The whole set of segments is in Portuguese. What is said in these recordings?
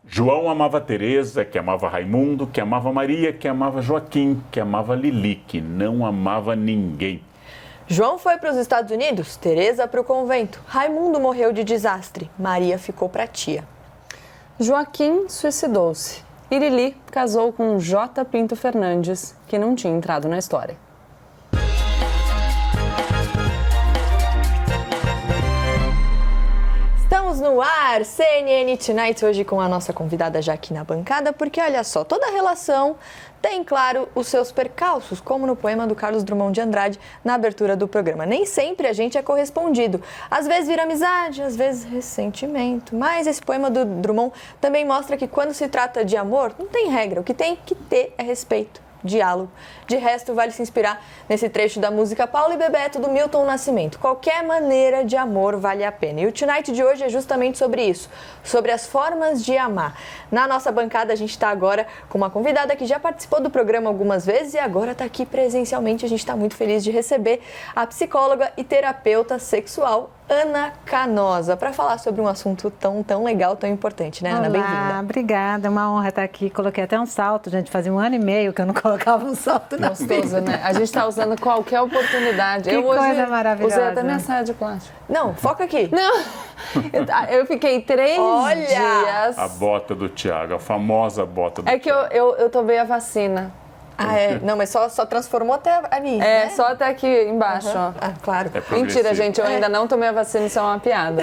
João amava Teresa, que amava Raimundo, que amava Maria, que amava Joaquim, que amava Lili, que não amava ninguém. João foi para os Estados Unidos, Teresa para o convento. Raimundo morreu de desastre, Maria ficou para tia. Joaquim suicidou-se e Lili casou com J. Pinto Fernandes, que não tinha entrado na história. Estamos no ar, CNN Tonight, hoje com a nossa convidada já aqui na bancada, porque olha só, toda relação tem, claro, os seus percalços, como no poema do Carlos Drummond de Andrade, na abertura do programa. Nem sempre a gente é correspondido. Às vezes vira amizade, às vezes ressentimento. Mas esse poema do Drummond também mostra que quando se trata de amor, não tem regra. O que tem que ter é respeito, diálogo. De resto, vale se inspirar nesse trecho da música Paulo e Bebeto, do Milton Nascimento. Qualquer maneira de amor vale a pena. E o Tonight de hoje é justamente sobre isso, sobre as formas de amar. Na nossa bancada, a gente está agora com uma convidada que já participou do programa algumas vezes e agora está aqui presencialmente. A gente está muito feliz de receber a psicóloga e terapeuta sexual Ana Canosa, para falar sobre um assunto tão legal, tão importante, né, Ana? Bem-vinda. Obrigada, é uma honra estar aqui. Coloquei até um salto, gente, fazia 1 ano e meio que eu não colocava um salto. Gostoso, né? A gente está usando qualquer oportunidade. Que coisa maravilhosa. Usei até minha saia de plástico. Não, foca aqui. Não, eu fiquei 3 dias. A bota do Thiago, a famosa bota do Thiago. É que eu tomei a vacina. Ah, é? Não, mas só transformou até ali, É, né? só até aqui embaixo, ó. Ah, claro. Mentira, gente, eu ainda não tomei a vacina, isso é uma piada.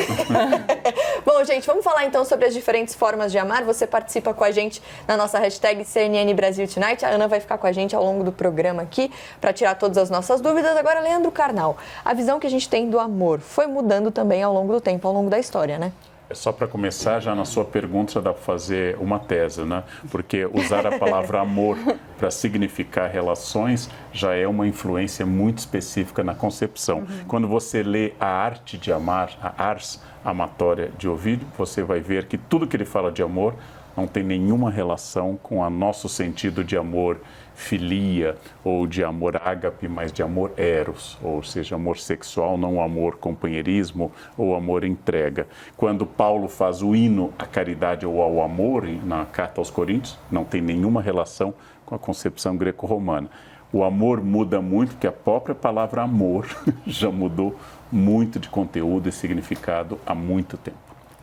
Bom, gente, vamos falar então sobre as diferentes formas de amar. Você participa com a gente na nossa hashtag CNN Brasil Tonight. A Ana vai ficar com a gente ao longo do programa aqui para tirar todas as nossas dúvidas. Agora, Leandro Carnal, a visão que a gente tem do amor foi mudando também ao longo do tempo, ao longo da história, né? Só para começar, já na sua pergunta, já dá para fazer uma tese, né? Porque usar a palavra amor para significar relações já é uma influência muito específica na concepção. Quando você lê A Arte de Amar, a Ars Amatória de Ovídio, você vai ver que tudo que ele fala de amor não tem nenhuma relação com o nosso sentido de amor filia ou de amor ágape, mas de amor eros, ou seja, amor sexual, não amor companheirismo ou amor entrega. Quando Paulo faz o hino à caridade ou ao amor na carta aos Coríntios, não tem nenhuma relação com a concepção greco-romana. O amor muda muito, porque a própria palavra amor já mudou muito de conteúdo e significado há muito tempo.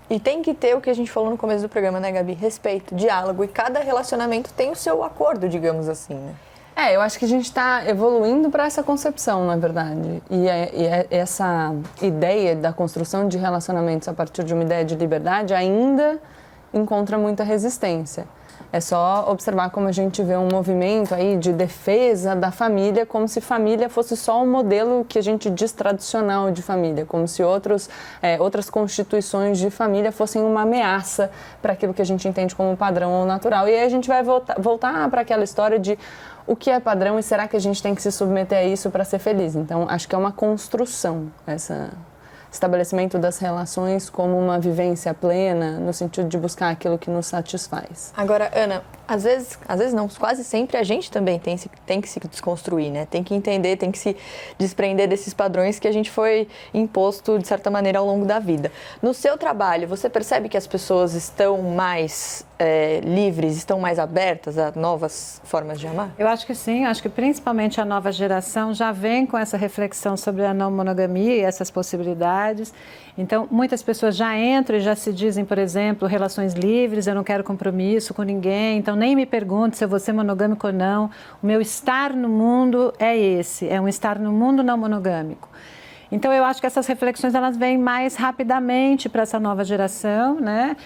E tem que ter o que a gente falou no começo do programa, né, Gabi? Respeito, diálogo. E cada relacionamento tem o seu acordo, digamos assim, né? Eu acho que a gente está evoluindo para essa concepção, na verdade. E essa ideia da construção de relacionamentos a partir de uma ideia de liberdade ainda encontra muita resistência. É só observar como a gente vê um movimento aí de defesa da família, como se família fosse só um modelo que a gente diz tradicional de família, como se outras constituições de família fossem uma ameaça para aquilo que a gente entende como padrão ou natural. E aí a gente vai voltar para aquela história de o que é padrão e será que a gente tem que se submeter a isso para ser feliz. Então, acho que é uma construção, esse estabelecimento das relações como uma vivência plena, no sentido de buscar aquilo que nos satisfaz. Agora, Ana, às vezes não, quase sempre a gente também tem que se desconstruir, né? Tem que entender, tem que se desprender desses padrões que a gente foi imposto, de certa maneira, ao longo da vida. No seu trabalho, você percebe que as pessoas estão mais livres, estão mais abertas a novas formas de amar? Eu acho que sim, acho que principalmente a nova geração já vem com essa reflexão sobre a não monogamia e essas possibilidades. Então, muitas pessoas já entram e já se dizem, por exemplo, relações livres, eu não quero compromisso com ninguém, então nem me pergunte se eu vou ser monogâmico ou não. O meu estar no mundo é esse, é um estar no mundo não monogâmico. Então, eu acho que essas reflexões, elas vêm mais rapidamente para essa nova geração, né?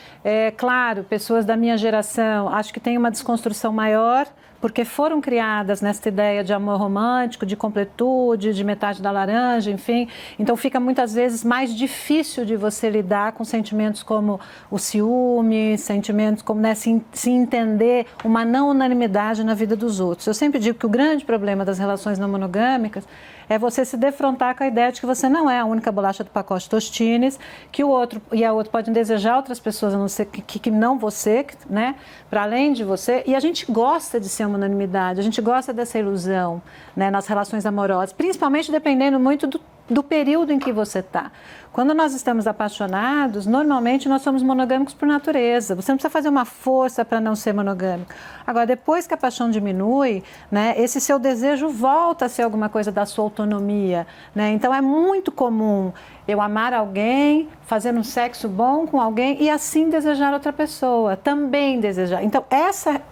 Claro, pessoas da minha geração, acho que tem uma desconstrução maior, porque foram criadas nessa ideia de amor romântico, de completude, de metade da laranja, enfim. Então, fica muitas vezes mais difícil de você lidar com sentimentos como o ciúme, sentimentos como, né, se entender uma não unanimidade na vida dos outros. Eu sempre digo que o grande problema das relações não monogâmicas é você se defrontar com a ideia de que você não é a única bolacha do pacote Tostines, que o outro e a outra podem desejar outras pessoas, a não ser que não você, né, para além de você. E a gente gosta de ser uma unanimidade, a gente gosta dessa ilusão, né, nas relações amorosas, principalmente dependendo muito do período em que você está. Quando nós estamos apaixonados, normalmente nós somos monogâmicos por natureza. Você não precisa fazer uma força para não ser monogâmico. Agora, depois que a paixão diminui, né, esse seu desejo volta a ser alguma coisa da sua autonomia, né? Então, é muito comum eu amar alguém, fazer um sexo bom com alguém e assim desejar outra pessoa, também desejar. Então,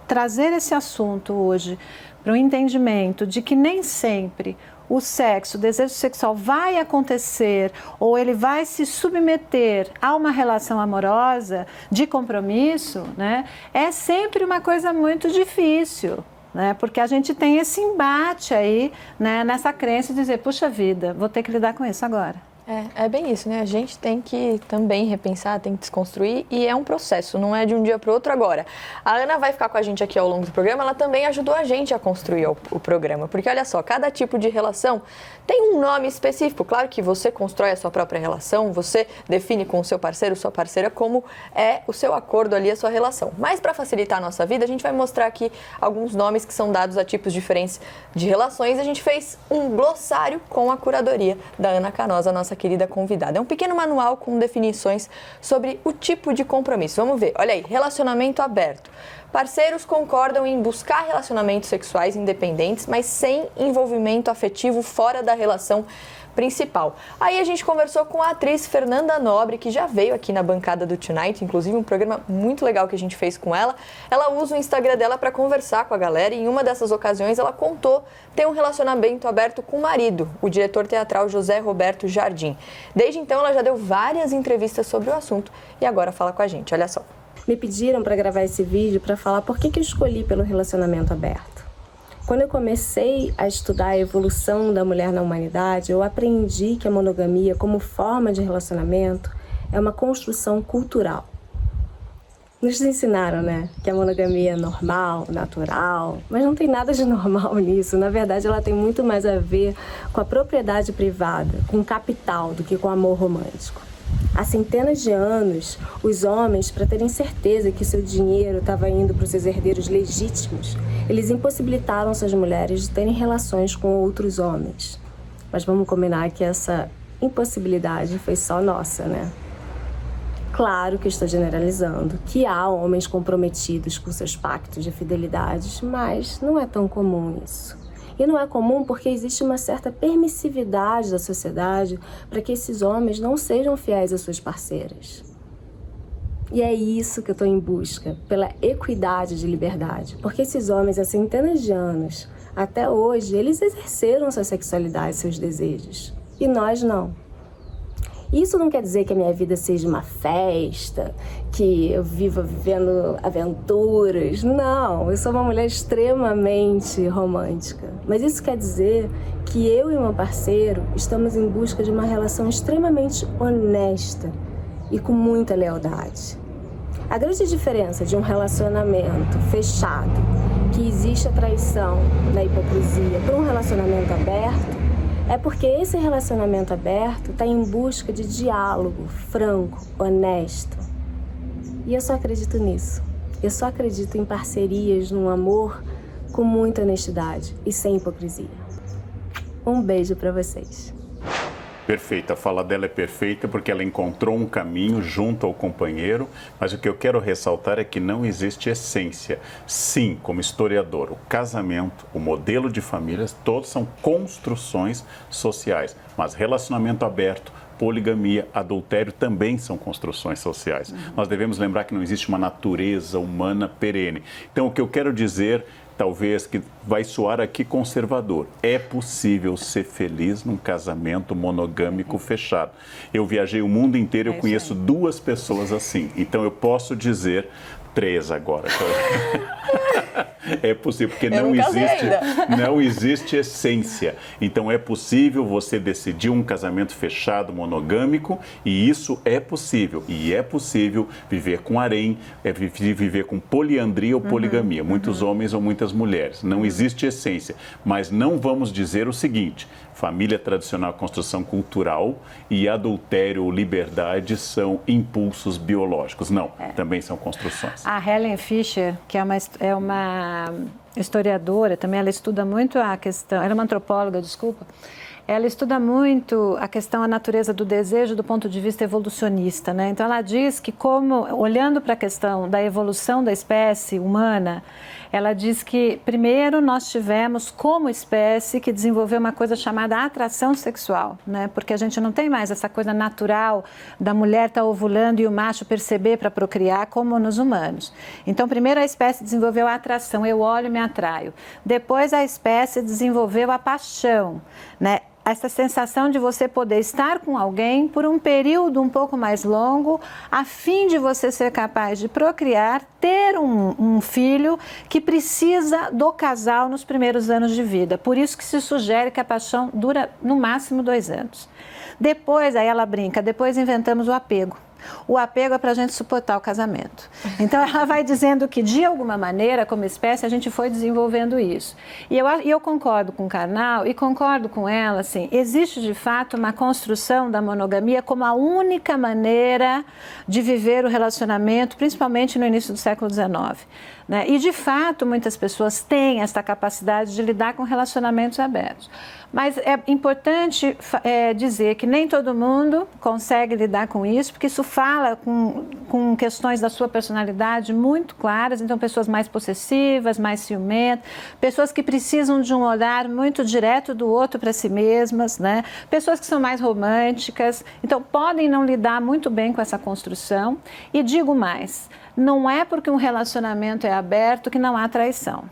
trazer esse assunto hoje para o entendimento de que nem sempre o sexo, o desejo sexual vai acontecer ou ele vai se submeter a uma relação amorosa de compromisso, né, é sempre uma coisa muito difícil, né, porque a gente tem esse embate aí, né, nessa crença de dizer, puxa vida, vou ter que lidar com isso agora. É bem isso, né? A gente tem que também repensar, tem que desconstruir e é um processo, não é de um dia para o outro agora. A Ana vai ficar com a gente aqui ao longo do programa, ela também ajudou a gente a construir o programa, porque olha só, cada tipo de relação tem um nome específico. Claro que você constrói a sua própria relação, você define com o seu parceiro, sua parceira, como é o seu acordo ali, a sua relação. Mas para facilitar a nossa vida, a gente vai mostrar aqui alguns nomes que são dados a tipos diferentes de relações. A gente fez um glossário com a curadoria da Ana Canosa, nossa querida convidada. É um pequeno manual com definições sobre o tipo de compromisso. Vamos ver, olha aí, relacionamento aberto. Parceiros concordam em buscar relacionamentos sexuais independentes, mas sem envolvimento afetivo fora da relação principal. Aí a gente conversou com a atriz Fernanda Nobre, que já veio aqui na bancada do Tonight, inclusive um programa muito legal que a gente fez com ela. Ela usa o Instagram dela para conversar com a galera e em uma dessas ocasiões ela contou ter um relacionamento aberto com o marido, o diretor teatral José Roberto Jardim. Desde então ela já deu várias entrevistas sobre o assunto e agora fala com a gente, olha só. Me pediram para gravar esse vídeo para falar por que eu escolhi pelo relacionamento aberto. Quando eu comecei a estudar a evolução da mulher na humanidade, eu aprendi que a monogamia, como forma de relacionamento, é uma construção cultural. Nos ensinaram, né, que a monogamia é normal, natural, mas não tem nada de normal nisso. Na verdade, ela tem muito mais a ver com a propriedade privada, com capital, do que com amor romântico. Há centenas de anos, os homens, para terem certeza que seu dinheiro estava indo para os seus herdeiros legítimos, eles impossibilitaram suas mulheres de terem relações com outros homens. Mas vamos combinar que essa impossibilidade foi só nossa, né? Claro que estou generalizando, que há homens comprometidos com seus pactos de fidelidades, mas não é tão comum isso. E não é comum porque existe uma certa permissividade da sociedade para que esses homens não sejam fiéis às suas parceiras. E é isso que eu estou em busca, pela equidade de liberdade. Porque esses homens, há centenas de anos, até hoje, eles exerceram sua sexualidade, seus desejos. E nós não. Isso não quer dizer que a minha vida seja uma festa, que eu viva vivendo aventuras. Não, eu sou uma mulher extremamente romântica. Mas isso quer dizer que eu e meu parceiro estamos em busca de uma relação extremamente honesta e com muita lealdade. A grande diferença de um relacionamento fechado, que existe a traição na hipocrisia, para um relacionamento aberto, é porque esse relacionamento aberto está em busca de diálogo franco, honesto. E eu só acredito nisso. Eu só acredito em parcerias, num amor com muita honestidade e sem hipocrisia. Um beijo para vocês. Perfeita, a fala dela é perfeita porque ela encontrou um caminho junto ao companheiro, mas o que eu quero ressaltar é que não existe essência. Sim, como historiador, o casamento, o modelo de famílias, todos são construções sociais, mas relacionamento aberto, poligamia, adultério também são construções sociais. Nós devemos lembrar que não existe uma natureza humana perene. Então, o que eu quero dizer, talvez que vai soar aqui conservador, é possível ser feliz num casamento monogâmico fechado. Eu viajei o mundo inteiro, eu conheço 2 pessoas assim, então eu posso dizer 3 agora. É possível, porque não existe essência. Então é possível você decidir um casamento fechado, monogâmico, e isso é possível. E é possível viver com harém, viver com poliandria ou poligamia. Muitos homens ou muitas mulheres. Não existe essência. Mas não vamos dizer o seguinte: família tradicional é construção cultural e adultério ou liberdade são impulsos biológicos. Não, também são construções. A Helen Fisher, que é uma historiadora, também ela estuda muito a questão, ela é uma antropóloga, desculpa, ela estuda muito a questão, a natureza do desejo do ponto de vista evolucionista, né? Então, ela diz que olhando para a questão da evolução da espécie humana, ela diz que, primeiro, nós tivemos, como espécie, que desenvolver uma coisa chamada atração sexual, né? Porque a gente não tem mais essa coisa natural da mulher estar ovulando e o macho perceber para procriar, como nos humanos. Então, primeiro a espécie desenvolveu a atração, eu olho e me atraio. Depois a espécie desenvolveu a paixão, né? Essa sensação de você poder estar com alguém por um período um pouco mais longo, a fim de você ser capaz de procriar, ter um filho que precisa do casal nos primeiros anos de vida. Por isso que se sugere que a paixão dura no máximo 2 anos. Depois, aí ela brinca, depois inventamos o apego. O apego é para a gente suportar o casamento. Então, ela vai dizendo que, de alguma maneira, como espécie, a gente foi desenvolvendo isso. E eu concordo com o Karnal e concordo com ela, assim, existe, de fato, uma construção da monogamia como a única maneira de viver o relacionamento, principalmente no início do século XIX. Né? E, de fato, muitas pessoas têm essa capacidade de lidar com relacionamentos abertos. Mas é importante dizer que nem todo mundo consegue lidar com isso, porque isso fala com questões da sua personalidade muito claras. Então, pessoas mais possessivas, mais ciumentas, pessoas que precisam de um olhar muito direto do outro para si mesmas, né? Pessoas que são mais românticas. Então, podem não lidar muito bem com essa construção. E digo mais, não é porque um relacionamento é aberto que não há traição.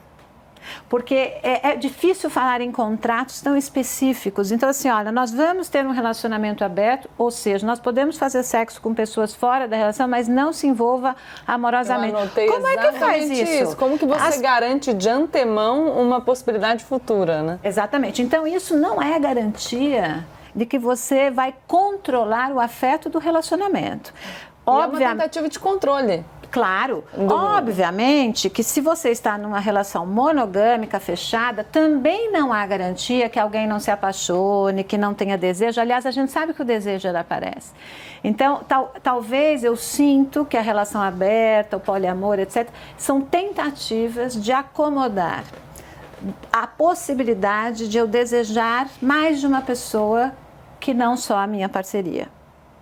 Porque é difícil falar em contratos tão específicos. Então, assim, olha, nós vamos ter um relacionamento aberto, ou seja, nós podemos fazer sexo com pessoas fora da relação, mas não se envolva amorosamente. Como é que faz isso? Como que você garante de antemão uma possibilidade futura, né? Exatamente. Então, isso não é garantia de que você vai controlar o afeto do relacionamento. É uma tentativa de controle. Claro, obviamente que se você está numa relação monogâmica fechada, também não há garantia que alguém não se apaixone, que não tenha desejo. Aliás, a gente sabe que o desejo aparece. Então, talvez eu sinto que a relação aberta, o poliamor, etc., são tentativas de acomodar a possibilidade de eu desejar mais de uma pessoa que não só a minha parceria.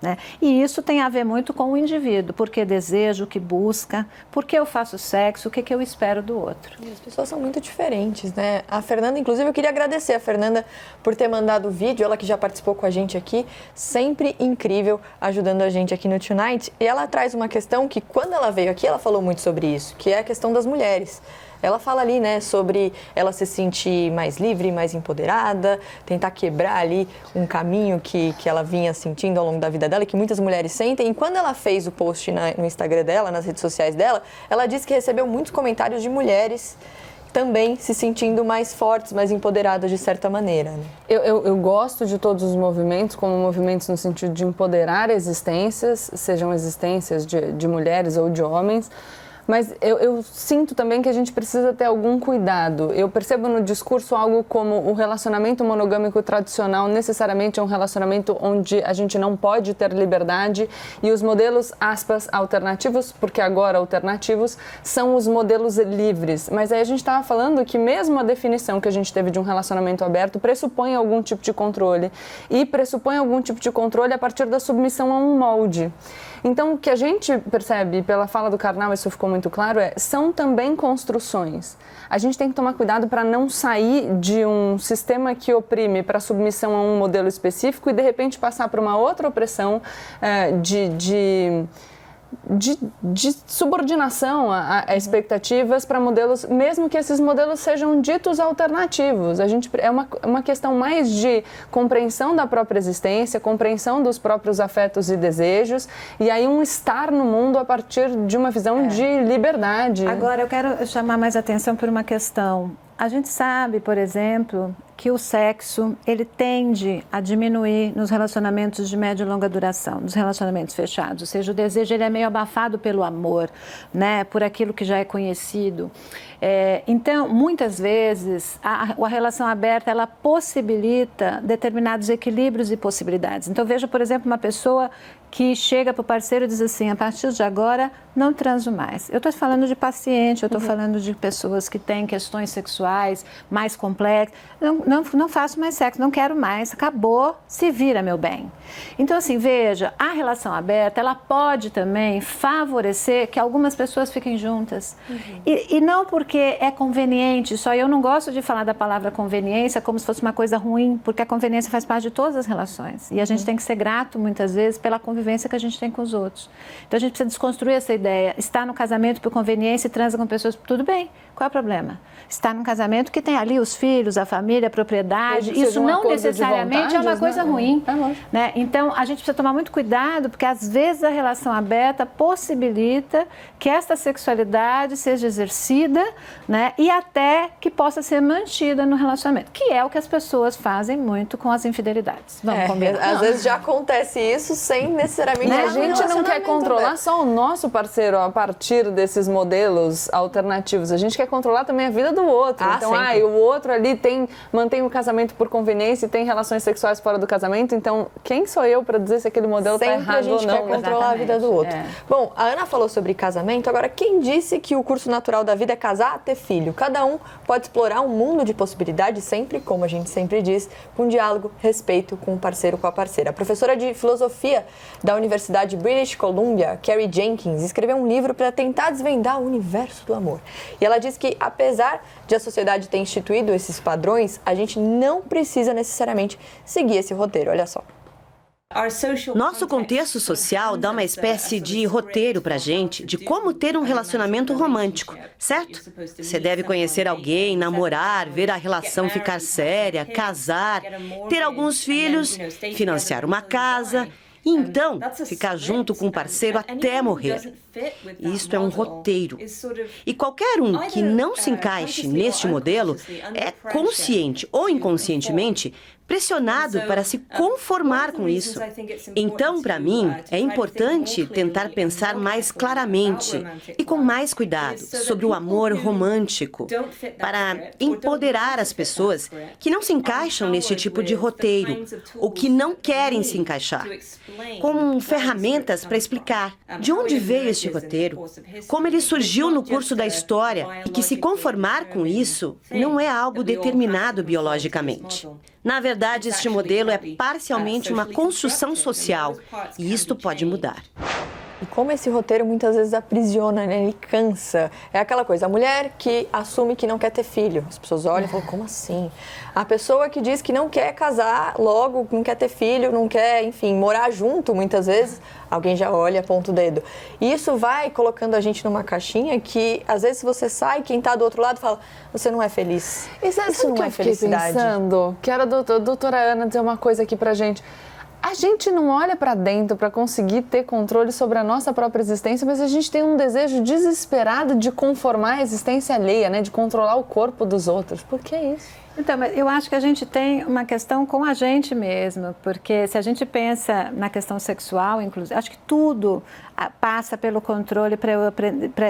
Né? E isso tem a ver muito com o indivíduo, porque desejo, o que busca, porque eu faço sexo, o que eu espero do outro. E as pessoas são muito diferentes, né? A Fernanda, inclusive, eu queria agradecer a Fernanda por ter mandado o vídeo, ela que já participou com a gente aqui, sempre incrível, ajudando a gente aqui no Tonight. E ela traz uma questão que, quando ela veio aqui, ela falou muito sobre isso, que é a questão das mulheres. Ela fala ali, né, sobre ela se sentir mais livre, mais empoderada, tentar quebrar ali um caminho que ela vinha sentindo ao longo da vida dela e que muitas mulheres sentem. E quando ela fez o post no Instagram dela, nas redes sociais dela, ela disse que recebeu muitos comentários de mulheres também se sentindo mais fortes, mais empoderadas de certa maneira. Né? Eu gosto de todos os movimentos, como movimentos no sentido de empoderar existências, sejam existências de mulheres ou de homens. Mas eu sinto também que a gente precisa ter algum cuidado. Eu percebo no discurso algo como o relacionamento monogâmico tradicional necessariamente é um relacionamento onde a gente não pode ter liberdade e os modelos, aspas, alternativos, porque agora alternativos, são os modelos livres. Mas aí a gente estava falando que mesmo a definição que a gente teve de um relacionamento aberto pressupõe algum tipo de controle e pressupõe algum tipo de controle a partir da submissão a um molde. Então, o que a gente percebe pela fala do Karnal, isso ficou muito claro, são também construções. A gente tem que tomar cuidado para não sair de um sistema que oprime para submissão a um modelo específico e, de repente, passar para uma outra opressão de subordinação a expectativas para modelos, mesmo que esses modelos sejam ditos alternativos. É uma questão mais de compreensão da própria existência, compreensão dos próprios afetos e desejos, e aí um estar no mundo a partir de uma visão de liberdade. Agora, eu quero chamar mais atenção por uma questão. A gente sabe, por exemplo, que o sexo, ele tende a diminuir nos relacionamentos de média e longa duração, nos relacionamentos fechados. Ou seja, o desejo ele é meio abafado pelo amor, né? Por aquilo que já é conhecido. Então, muitas vezes, a relação aberta, ela possibilita determinados equilíbrios e possibilidades. Então, veja, por exemplo, uma pessoa que chega para o parceiro e diz assim, a partir de agora não transo mais. Eu estou falando de paciente, eu estou falando de pessoas que têm questões sexuais mais complexas. Não faço mais sexo, não quero mais, acabou, se vira, meu bem. Então, assim, veja, a relação aberta, ela pode também favorecer que algumas pessoas fiquem juntas. E não porque é conveniente, só eu não gosto de falar da palavra conveniência como se fosse uma coisa ruim, porque a conveniência faz parte de todas as relações. E a gente tem que ser grato, muitas vezes, pela convivência que a gente tem com os outros. Então, a gente precisa desconstruir essa ideia. Está no casamento por conveniência e transa com pessoas, tudo bem, qual é o problema? Está num casamento que tem ali os filhos, a família, a propriedade, isso não necessariamente é uma coisa ruim. Né? Então, a gente precisa tomar muito cuidado, porque às vezes a relação aberta possibilita que esta sexualidade seja exercida, né? E até que possa ser mantida no relacionamento, que é o que as pessoas fazem muito com as infidelidades. Vamos combinar. Às vezes já acontece isso sem necessariamente... A gente não quer controlar só o nosso parceiro a partir desses modelos alternativos. A gente quer controlar também a vida do outro. Então, o outro ali mantém o casamento por conveniência e tem relações sexuais fora do casamento. Então, quem sou eu para dizer se aquele modelo está errado ou não? Sempre a gente quer controlar a vida do outro. Bom, a Ana falou sobre casamento. Agora, quem disse que o curso natural da vida é casar, ter filho? Cada um pode explorar um mundo de possibilidades sempre, como a gente sempre diz, com diálogo, respeito com o parceiro, com a parceira. A professora de filosofia da Universidade British Columbia, Carrie Jenkins, escreveu um livro para tentar desvendar o universo do amor. E ela diz que, apesar de a sociedade ter instituído esses padrões, a gente não precisa necessariamente seguir esse roteiro. Olha só. Nosso contexto social dá uma espécie de roteiro pra gente de como ter um relacionamento romântico, certo? Você deve conhecer alguém, namorar, ver a relação ficar séria, casar, ter alguns filhos, financiar uma casa e então ficar junto com o parceiro até morrer. Isto é um roteiro. E qualquer um que não se encaixe neste modelo é consciente ou inconscientemente pressionado para se conformar com isso. Então, para mim, é importante tentar pensar mais claramente e com mais cuidado sobre o amor romântico, para empoderar as pessoas que não se encaixam neste tipo de roteiro ou que não querem se encaixar, com ferramentas para explicar de onde veio este roteiro, como ele surgiu no curso da história e que se conformar com isso não é algo determinado biologicamente. Na verdade, este modelo é parcialmente uma construção social e isto pode mudar. E como esse roteiro muitas vezes aprisiona, né? Ele cansa. É aquela coisa, a mulher que assume que não quer ter filho. As pessoas olham e falam, como assim? A pessoa que diz que não quer casar logo, não quer ter filho, não quer, enfim, morar junto, muitas vezes, alguém já olha, aponta o dedo. E isso vai colocando a gente numa caixinha que, às vezes, você sai, quem está do outro lado fala, você não é feliz. Isso não é felicidade. Pensando, quero a doutora Ana dizer uma coisa aqui pra gente. A gente não olha para dentro para conseguir ter controle sobre a nossa própria existência, mas a gente tem um desejo desesperado de conformar a existência alheia, né? De controlar o corpo dos outros. Por que isso? Então, eu acho que a gente tem uma questão com a gente mesmo, porque se a gente pensa na questão sexual, inclusive, acho que tudo passa pelo controle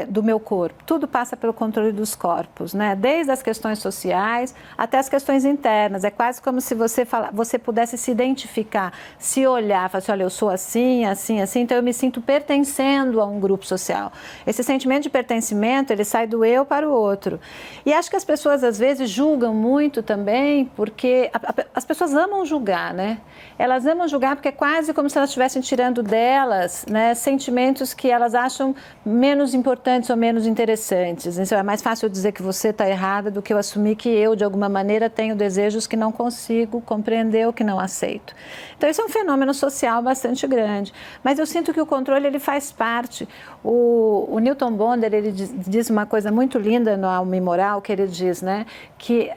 do meu corpo, tudo passa pelo controle dos corpos, né? Desde as questões sociais até as questões internas. É quase como se você pudesse se identificar, se olhar, falar assim, olha, eu sou assim, assim, assim, então eu me sinto pertencendo a um grupo social. Esse sentimento de pertencimento, ele sai do eu para o outro. E acho que as pessoas, às vezes, julgam muito também, porque as pessoas amam julgar, né? Elas amam julgar porque é quase como se elas estivessem tirando delas, né, sentimentos que elas acham menos importantes ou menos interessantes. Então, é mais fácil eu dizer que você está errada do que eu assumir que eu, de alguma maneira, tenho desejos que não consigo compreender ou que não aceito. Então, isso é um fenômeno social bastante grande. Mas eu sinto que o controle, ele faz parte. O Newton Bonder, ele diz uma coisa muito linda no Alma e Moral, que ele diz, né, que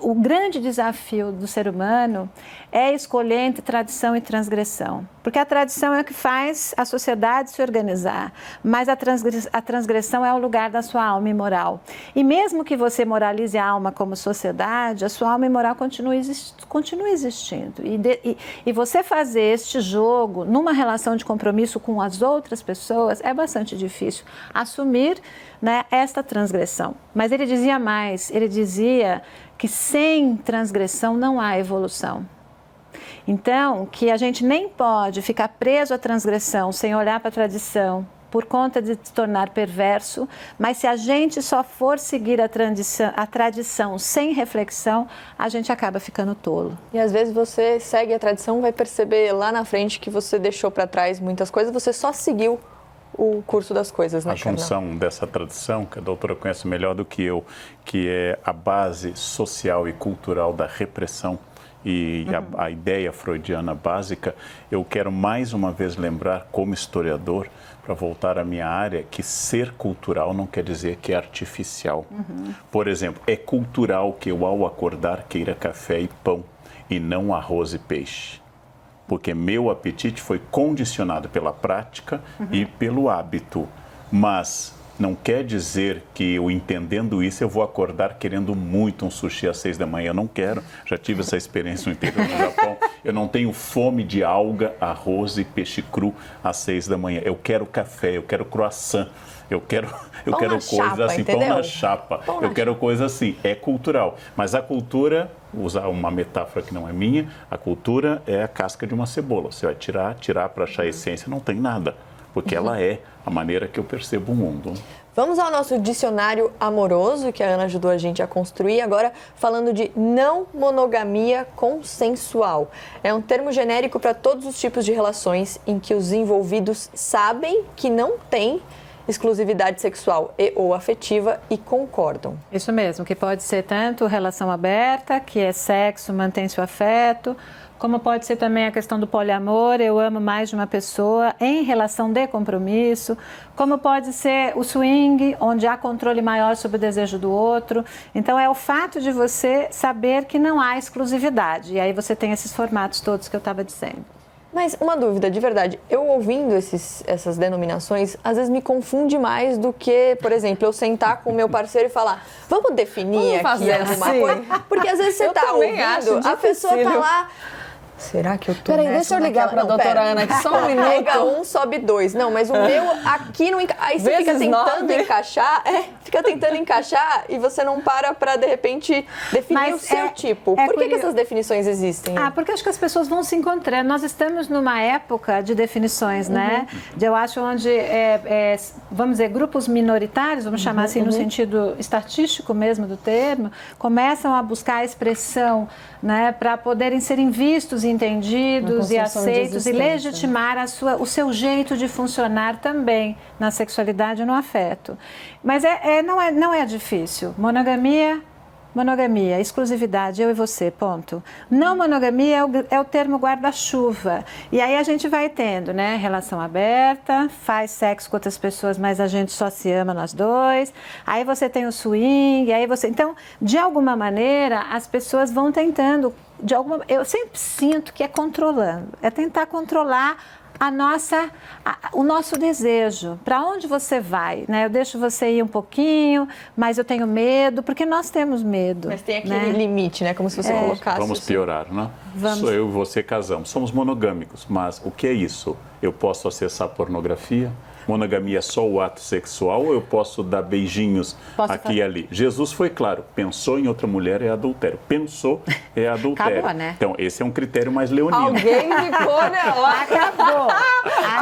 o grande desafio do ser humano é escolher entre tradição e transgressão. Porque a tradição é o que faz a sociedade se organizar, mas a transgressão é o lugar da sua alma imoral. E mesmo que você moralize a alma como sociedade, a sua alma imoral continua existindo. E você fazer este jogo numa relação de compromisso com as outras pessoas é bastante difícil. Assumir, né, esta transgressão. Mas ele dizia mais, ele dizia que sem transgressão não há evolução. Então, que a gente nem pode ficar preso à transgressão sem olhar para a tradição, por conta de se tornar perverso, mas se a gente só for seguir a tradição sem reflexão, a gente acaba ficando tolo. E às vezes você segue a tradição, vai perceber lá na frente que você deixou para trás muitas coisas, você só seguiu o curso das coisas, né, A junção dessa tradição, que a doutora conhece melhor do que eu, que é a base social e cultural da repressão, e a ideia freudiana básica, eu quero mais uma vez lembrar, como historiador, para voltar à minha área, que ser cultural não quer dizer que é artificial. Por exemplo, é cultural que eu, ao acordar, queira café e pão, e não arroz e peixe. Porque meu apetite foi condicionado pela prática e pelo hábito. Mas não quer dizer que eu, entendendo isso, eu vou acordar querendo muito um sushi às 6 da manhã. Eu não quero. Já tive essa experiência no interior do Japão. Eu não tenho fome de alga, arroz e peixe cru às 6 da manhã. Eu quero café, eu quero croissant. Eu quero coisas assim, entendeu? pão na chapa. Eu quero coisas assim. É cultural. Mas a cultura, usar uma metáfora que não é minha, a cultura é a casca de uma cebola. Você vai tirar para achar a essência, não tem nada. Porque ela é a maneira que eu percebo o mundo. Vamos ao nosso dicionário amoroso, que a Ana ajudou a gente a construir, agora falando de não monogamia consensual. É um termo genérico para todos os tipos de relações em que os envolvidos sabem que não têm exclusividade sexual e ou afetiva e concordam. Isso mesmo, que pode ser tanto relação aberta, que é sexo, mantém-se o afeto, como pode ser também a questão do poliamor, eu amo mais de uma pessoa, em relação de compromisso, como pode ser o swing, onde há controle maior sobre o desejo do outro. Então, é o fato de você saber que não há exclusividade. E aí você tem esses formatos todos que eu estava dizendo. Mas uma dúvida, de verdade, eu ouvindo essas denominações, às vezes me confunde mais do que, por exemplo, eu sentar com o meu parceiro e falar, vamos definir aqui alguma coisa? Porque às vezes você está ouvindo, a pessoa está lá... Será que eu tô Peraí, deixa eu ligar para a doutora Ana aqui, só um minuto. Pega 1, sobe 2. Não, mas o meu aqui não encaixa. Aí você fica tentando encaixar, fica tentando encaixar e você não para de repente, definir o seu tipo. Por que essas definições existem? Porque acho que as pessoas vão se encontrando. Nós estamos numa época de definições, né? Eu acho onde, vamos dizer, grupos minoritários, vamos chamar assim no sentido estatístico mesmo do termo, começam a buscar a expressão, para poderem serem vistos, entendidos e aceitos e legitimar o seu jeito de funcionar também na sexualidade e no afeto. Mas não é difícil. Monogamia, exclusividade, eu e você, ponto. Não monogamia é o termo guarda-chuva. E aí a gente vai tendo, relação aberta, faz sexo com outras pessoas, mas a gente só se ama nós dois. Aí você tem o swing, Então, de alguma maneira, as pessoas vão tentando, eu sempre sinto que é controlando, é tentar controlar o nosso desejo, para onde você vai, Eu deixo você ir um pouquinho, mas eu tenho medo, porque nós temos medo. Mas tem aquele limite, Como se você colocasse. Vamos piorar, Sou eu e você casamos, somos monogâmicos, mas o que é isso? Eu posso acessar pornografia? Monogamia é só o ato sexual ou eu posso dar beijinhos aqui e ali? Jesus foi claro, pensou em outra mulher é adultério. Pensou é adultério. Acabou, Então, esse é um critério mais leonino. Alguém ficou, Acabou.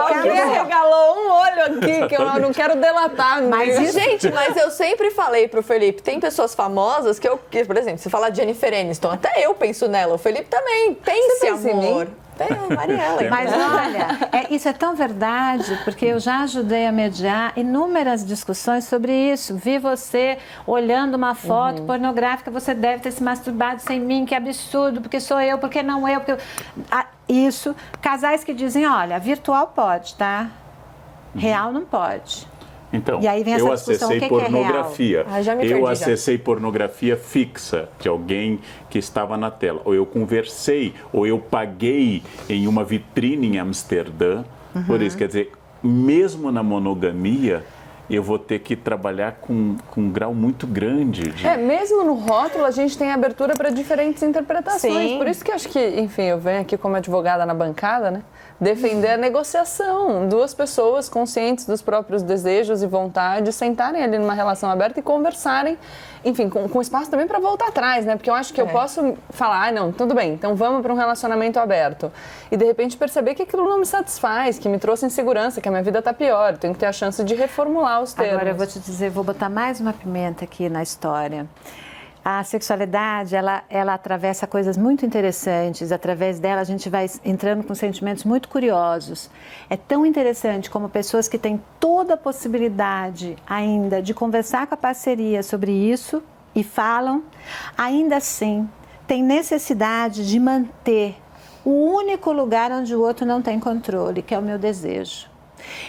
Alguém regalou um olho aqui, que eu não quero delatar. Gente, mas eu sempre falei pro Felipe, tem pessoas famosas que por exemplo, se falar de Jennifer Aniston, até eu penso nela, o Felipe também. Pense, amor. Mariela. Mas olha, isso é tão verdade, porque eu já ajudei a mediar inúmeras discussões sobre isso. Vi você olhando uma foto pornográfica, você deve ter se masturbado sem mim, que absurdo, porque sou eu, porque não eu. Porque... Isso, casais que dizem, olha, virtual pode, tá? Real não pode. Então, e aí vem essa eu discussão, acessei pornografia. Eu acessei pornografia fixa de alguém que estava na tela. Ou eu conversei, ou eu paguei em uma vitrine em Amsterdã. Por isso, quer dizer, mesmo na monogamia, eu vou ter que trabalhar com um grau muito grande de... Mesmo no rótulo, a gente tem abertura para diferentes interpretações. Sim. Por isso que eu acho que, enfim, eu venho aqui como advogada na bancada, né? Defender a negociação. Duas pessoas conscientes dos próprios desejos e vontades sentarem ali numa relação aberta e conversarem, enfim, com espaço também para voltar atrás, né? Porque eu acho que eu posso falar, não, tudo bem, então vamos para um relacionamento aberto. E de repente perceber que aquilo não me satisfaz, que me trouxe insegurança, que a minha vida está pior. Eu tenho que ter a chance de reformular os termos. Agora eu vou te dizer, vou botar mais uma pimenta aqui na história. A sexualidade, ela atravessa coisas muito interessantes. Através dela, a gente vai entrando com sentimentos muito curiosos. É tão interessante como pessoas que têm toda a possibilidade ainda de conversar com a parceria sobre isso e falam, ainda assim, têm necessidade de manter o único lugar onde o outro não tem controle, que é o meu desejo.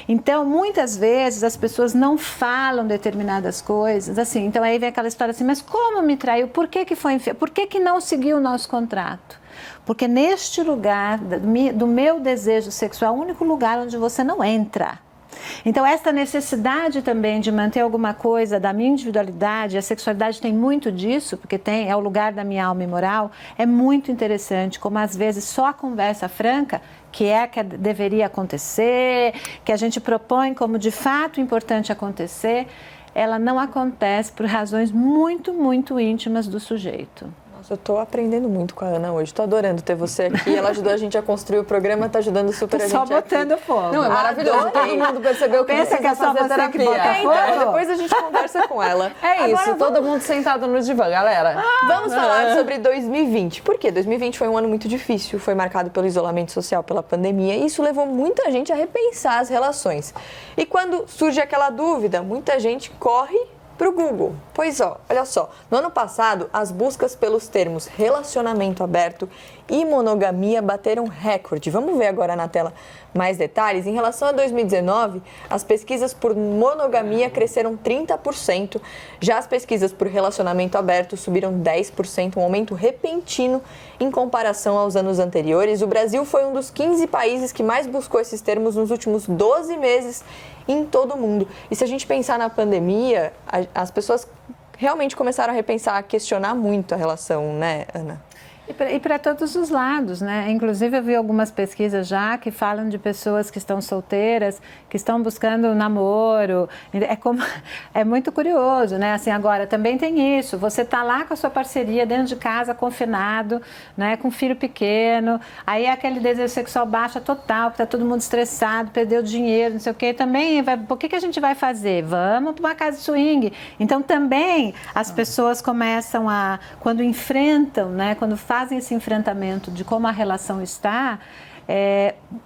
Então, muitas vezes, as pessoas não falam determinadas coisas, assim, então aí vem aquela história assim, mas como me traiu? Por que foi infiel? Por que não seguiu o nosso contrato? Porque neste lugar do meu desejo sexual, é o único lugar onde você não entra. Então, esta necessidade também de manter alguma coisa da minha individualidade, a sexualidade tem muito disso, porque é o lugar da minha alma e moral, é muito interessante, como às vezes só a conversa franca, que deveria acontecer, que a gente propõe como de fato importante acontecer, ela não acontece por razões muito, muito íntimas do sujeito. Eu tô aprendendo muito com a Ana hoje. Tô adorando ter você aqui. Ela ajudou a gente a construir o programa, tá ajudando super a gente só botando aqui. fogo. Não, é maravilhoso. Todo mundo percebeu que pensa que é só fazer você que bota terapia. fogo? Depois a gente conversa com ela. É isso, todo mundo sentado no divã, galera. Vamos falar sobre 2020. Por quê? 2020 foi um ano muito difícil, foi marcado pelo isolamento social, pela pandemia, e isso levou muita gente a repensar as relações. E quando surge aquela dúvida, muita gente corre para o Google. Pois olha só, no ano passado, as buscas pelos termos relacionamento aberto e monogamia bateram recorde. Vamos ver agora na tela mais detalhes. Em relação a 2019, as pesquisas por monogamia cresceram 30%, já as pesquisas por relacionamento aberto subiram 10%, um aumento repentino em comparação aos anos anteriores. O Brasil foi um dos 15 países que mais buscou esses termos nos últimos 12 meses em todo o mundo. E se a gente pensar na pandemia, as pessoas realmente começaram a repensar, a questionar muito a relação, né, Ana? E para todos os lados, né? Inclusive, eu vi algumas pesquisas já que falam de pessoas que estão solteiras, que estão buscando namoro. É muito curioso, né? Assim, agora, também tem isso. Você está lá com a sua parceria dentro de casa, confinado, né? Com filho pequeno. Aí aquele desejo sexual baixa total, porque está todo mundo estressado, perdeu dinheiro, não sei o quê. Também, o que a gente vai fazer? Vamos para uma casa de swing. Então, também, as pessoas começam a, quando enfrentam, né? Quando fazem esse enfrentamento de como a relação está,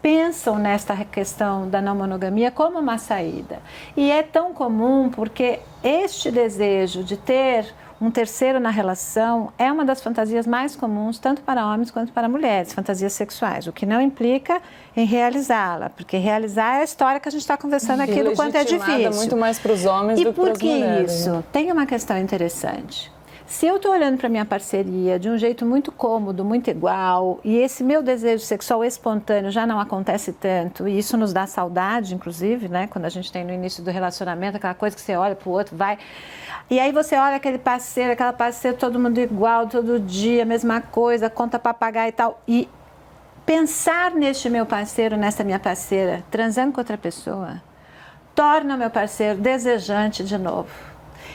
pensam nesta questão da não monogamia como uma saída. E é tão comum porque este desejo de ter um terceiro na relação é uma das fantasias mais comuns, tanto para homens quanto para mulheres, fantasias sexuais, o que não implica em realizá-la, porque realizar é a história que a gente está conversando aqui do quanto é difícil. Muito mais para os homens do que para as mulheres. E por que isso? Tem uma questão interessante. Se eu estou olhando para a minha parceria de um jeito muito cômodo, muito igual, e esse meu desejo sexual espontâneo já não acontece tanto, e isso nos dá saudade, inclusive, né? Quando a gente tem no início do relacionamento, aquela coisa que você olha para o outro, vai... E aí você olha aquele parceiro, aquela parceira, todo mundo igual, todo dia, mesma coisa, conta para pagar e tal. E pensar neste meu parceiro, nessa minha parceira, transando com outra pessoa, torna o meu parceiro desejante de novo.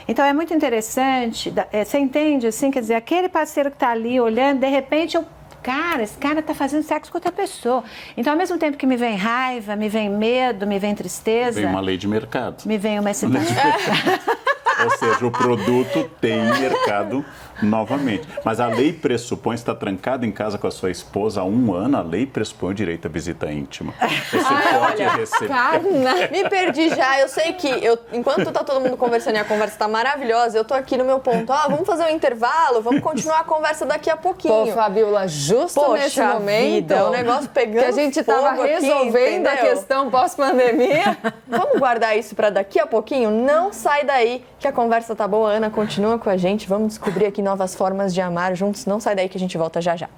Então, é muito interessante, você entende, assim, quer dizer, aquele parceiro que está ali olhando, de repente, esse cara está fazendo sexo com outra pessoa. Então, ao mesmo tempo que me vem raiva, me vem medo, me vem tristeza... Vem uma lei de mercado. Me vem uma excitação. Ou seja, o produto tem mercado novamente. Mas a lei pressupõe, está trancado em casa com a sua esposa há 1 ano, a lei pressupõe o direito à visita íntima. Você pode receber... Me perdi já, eu sei que enquanto tá todo mundo conversando e a conversa tá maravilhosa, eu tô aqui no meu ponto, vamos fazer um intervalo, vamos continuar a conversa daqui a pouquinho. Pô, Fabiola, justo nesse momento, o negócio pegando que a gente tava resolvendo aqui, a questão pós-pandemia. Vamos guardar isso para daqui a pouquinho? Não sai daí, que a conversa tá boa. Ana, continua com a gente, vamos descobrir aqui novas formas de amar juntos. Não sai daí que a gente volta já já.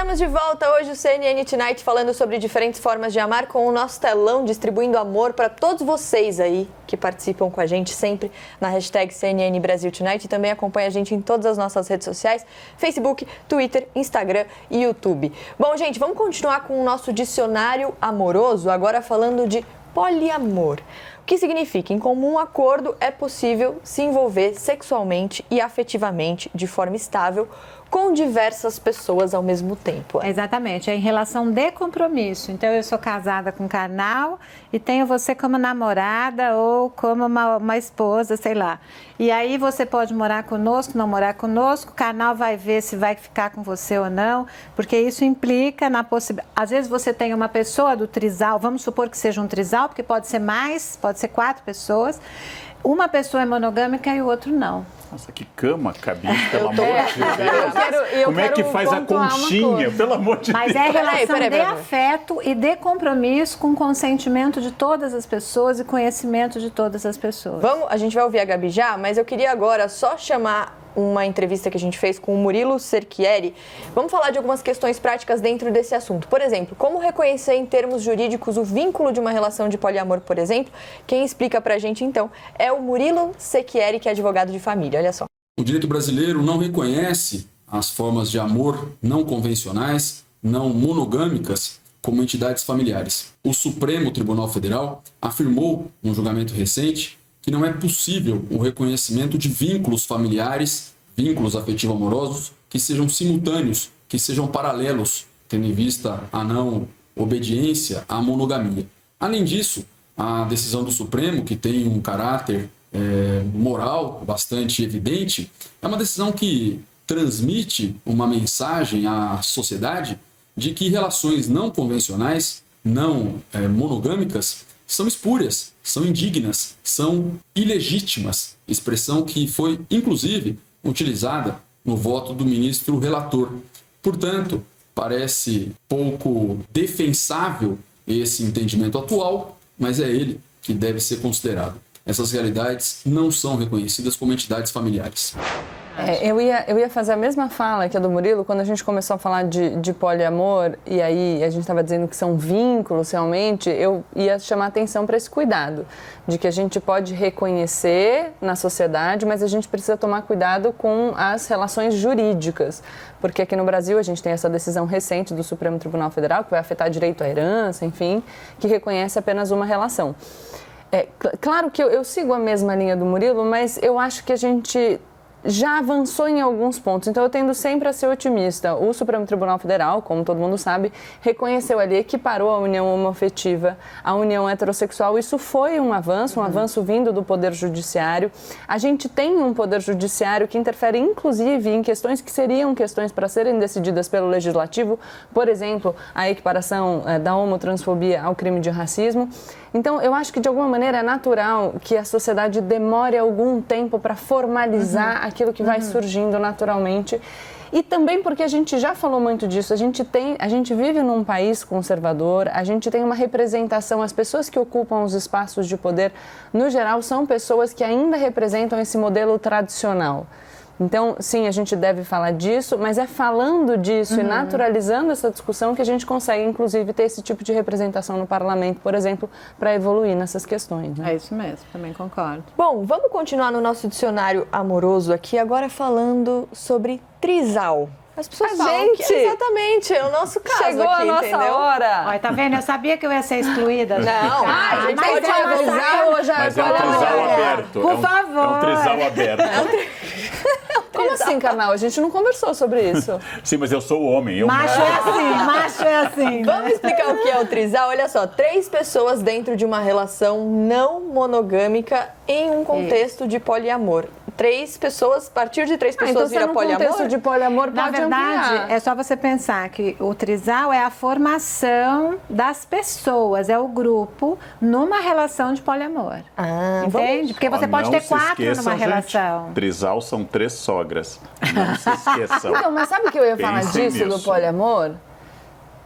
Estamos de volta hoje, o CNN Tonight, falando sobre diferentes formas de amar, com o nosso telão distribuindo amor para todos vocês aí que participam com a gente sempre na hashtag CNN Brasil Tonight, e também acompanha a gente em todas as nossas redes sociais, Facebook, Twitter, Instagram e YouTube. Bom, gente, vamos continuar com o nosso dicionário amoroso, agora falando de poliamor. O que significa, em comum acordo, é possível se envolver sexualmente e afetivamente de forma estável com diversas pessoas ao mesmo tempo. Exatamente, é em relação de compromisso. Então, eu sou casada com um carnal e tenho você como namorada ou como uma esposa, sei lá. E aí você pode morar conosco, não morar conosco, o carnal vai ver se vai ficar com você ou não, porque isso implica na possibilidade. Às vezes você tem uma pessoa do trisal, vamos supor que seja um trisal, porque pode ser mais, pode ser 4 pessoas. Uma pessoa é monogâmica e o outro não. Nossa, que cama, cabide, pelo amor de Deus. Como é que faz a conchinha, pelo amor de Deus? Mas é relação de afeto e de compromisso com consentimento de todas as pessoas e conhecimento de todas as pessoas. A gente vai ouvir a Gabi já, mas eu queria agora só chamar uma entrevista que a gente fez com o Murilo Cerchieri. Vamos falar de algumas questões práticas dentro desse assunto. Por exemplo, como reconhecer em termos jurídicos o vínculo de uma relação de poliamor, por exemplo? Quem explica pra gente, então, é o Murilo Cerchieri, que é advogado de família. Olha só. O direito brasileiro não reconhece as formas de amor não convencionais, não monogâmicas, como entidades familiares. O Supremo Tribunal Federal afirmou, num julgamento recente, que não é possível o reconhecimento de vínculos familiares, vínculos afetivo-amorosos, que sejam simultâneos, que sejam paralelos, tendo em vista a não obediência à monogamia. Além disso, a decisão do Supremo, que tem um caráter moral bastante evidente, é uma decisão que transmite uma mensagem à sociedade de que relações não convencionais, não monogâmicas, são espúrias, são indignas, são ilegítimas, expressão que foi, inclusive, utilizada no voto do ministro relator. Portanto, parece pouco defensável esse entendimento atual, mas é ele que deve ser considerado. Essas realidades não são reconhecidas como entidades familiares. Eu ia fazer a mesma fala que a do Murilo quando a gente começou a falar de poliamor, e aí a gente estava dizendo que são vínculos realmente. Eu ia chamar atenção para esse cuidado, de que a gente pode reconhecer na sociedade, mas a gente precisa tomar cuidado com as relações jurídicas, porque aqui no Brasil a gente tem essa decisão recente do Supremo Tribunal Federal, que vai afetar direito à herança, enfim, que reconhece apenas uma relação. Claro que eu sigo a mesma linha do Murilo, mas eu acho que a gente já avançou em alguns pontos, então eu tendo sempre a ser otimista. O Supremo Tribunal Federal, como todo mundo sabe, reconheceu ali, equiparou a união homoafetiva à união heterossexual. Isso foi um avanço vindo do Poder Judiciário. A gente tem um Poder Judiciário que interfere, inclusive, em questões que seriam questões para serem decididas pelo Legislativo, por exemplo, a equiparação da homotransfobia ao crime de racismo. Então, eu acho que, de alguma maneira, é natural que a sociedade demore algum tempo para formalizar aquilo que vai surgindo naturalmente. E também porque a gente já falou muito disso, a gente vive num país conservador, a gente tem uma representação, as pessoas que ocupam os espaços de poder, no geral, são pessoas que ainda representam esse modelo tradicional. Então, sim, a gente deve falar disso, mas é falando disso e naturalizando essa discussão que a gente consegue, inclusive, ter esse tipo de representação no parlamento, por exemplo, para evoluir nessas questões. Né? É isso mesmo, também concordo. Bom, vamos continuar no nosso dicionário amoroso aqui, agora falando sobre trisal. As pessoas falam que exatamente, é o nosso caso chegou aqui, a nossa entendeu? hora. Olha, tá vendo? Eu sabia que eu ia ser excluída. Não, a gente mas pode é uma avisar ou já... Mas é um trisal aberto. Por favor. É um trisal aberto. Como assim, Carnal? A gente não conversou sobre isso. Sim, mas eu sou o homem. Macho é assim. Vamos explicar o que é o trisal? Olha só, 3 pessoas dentro de uma relação não monogâmica em um contexto de poliamor. 3 pessoas, a partir de 3 pessoas vira poliamor? No contexto de poliamor Na pode verdade, ampliar. é só você pensar que o trisal é a formação das pessoas, é o grupo numa relação de poliamor. Entende? Porque você pode ter 4 numa relação. Trisal são 3 sogras. Não se esqueçam. Então, mas sabe o que eu ia falar Pensem disso do nisso. poliamor?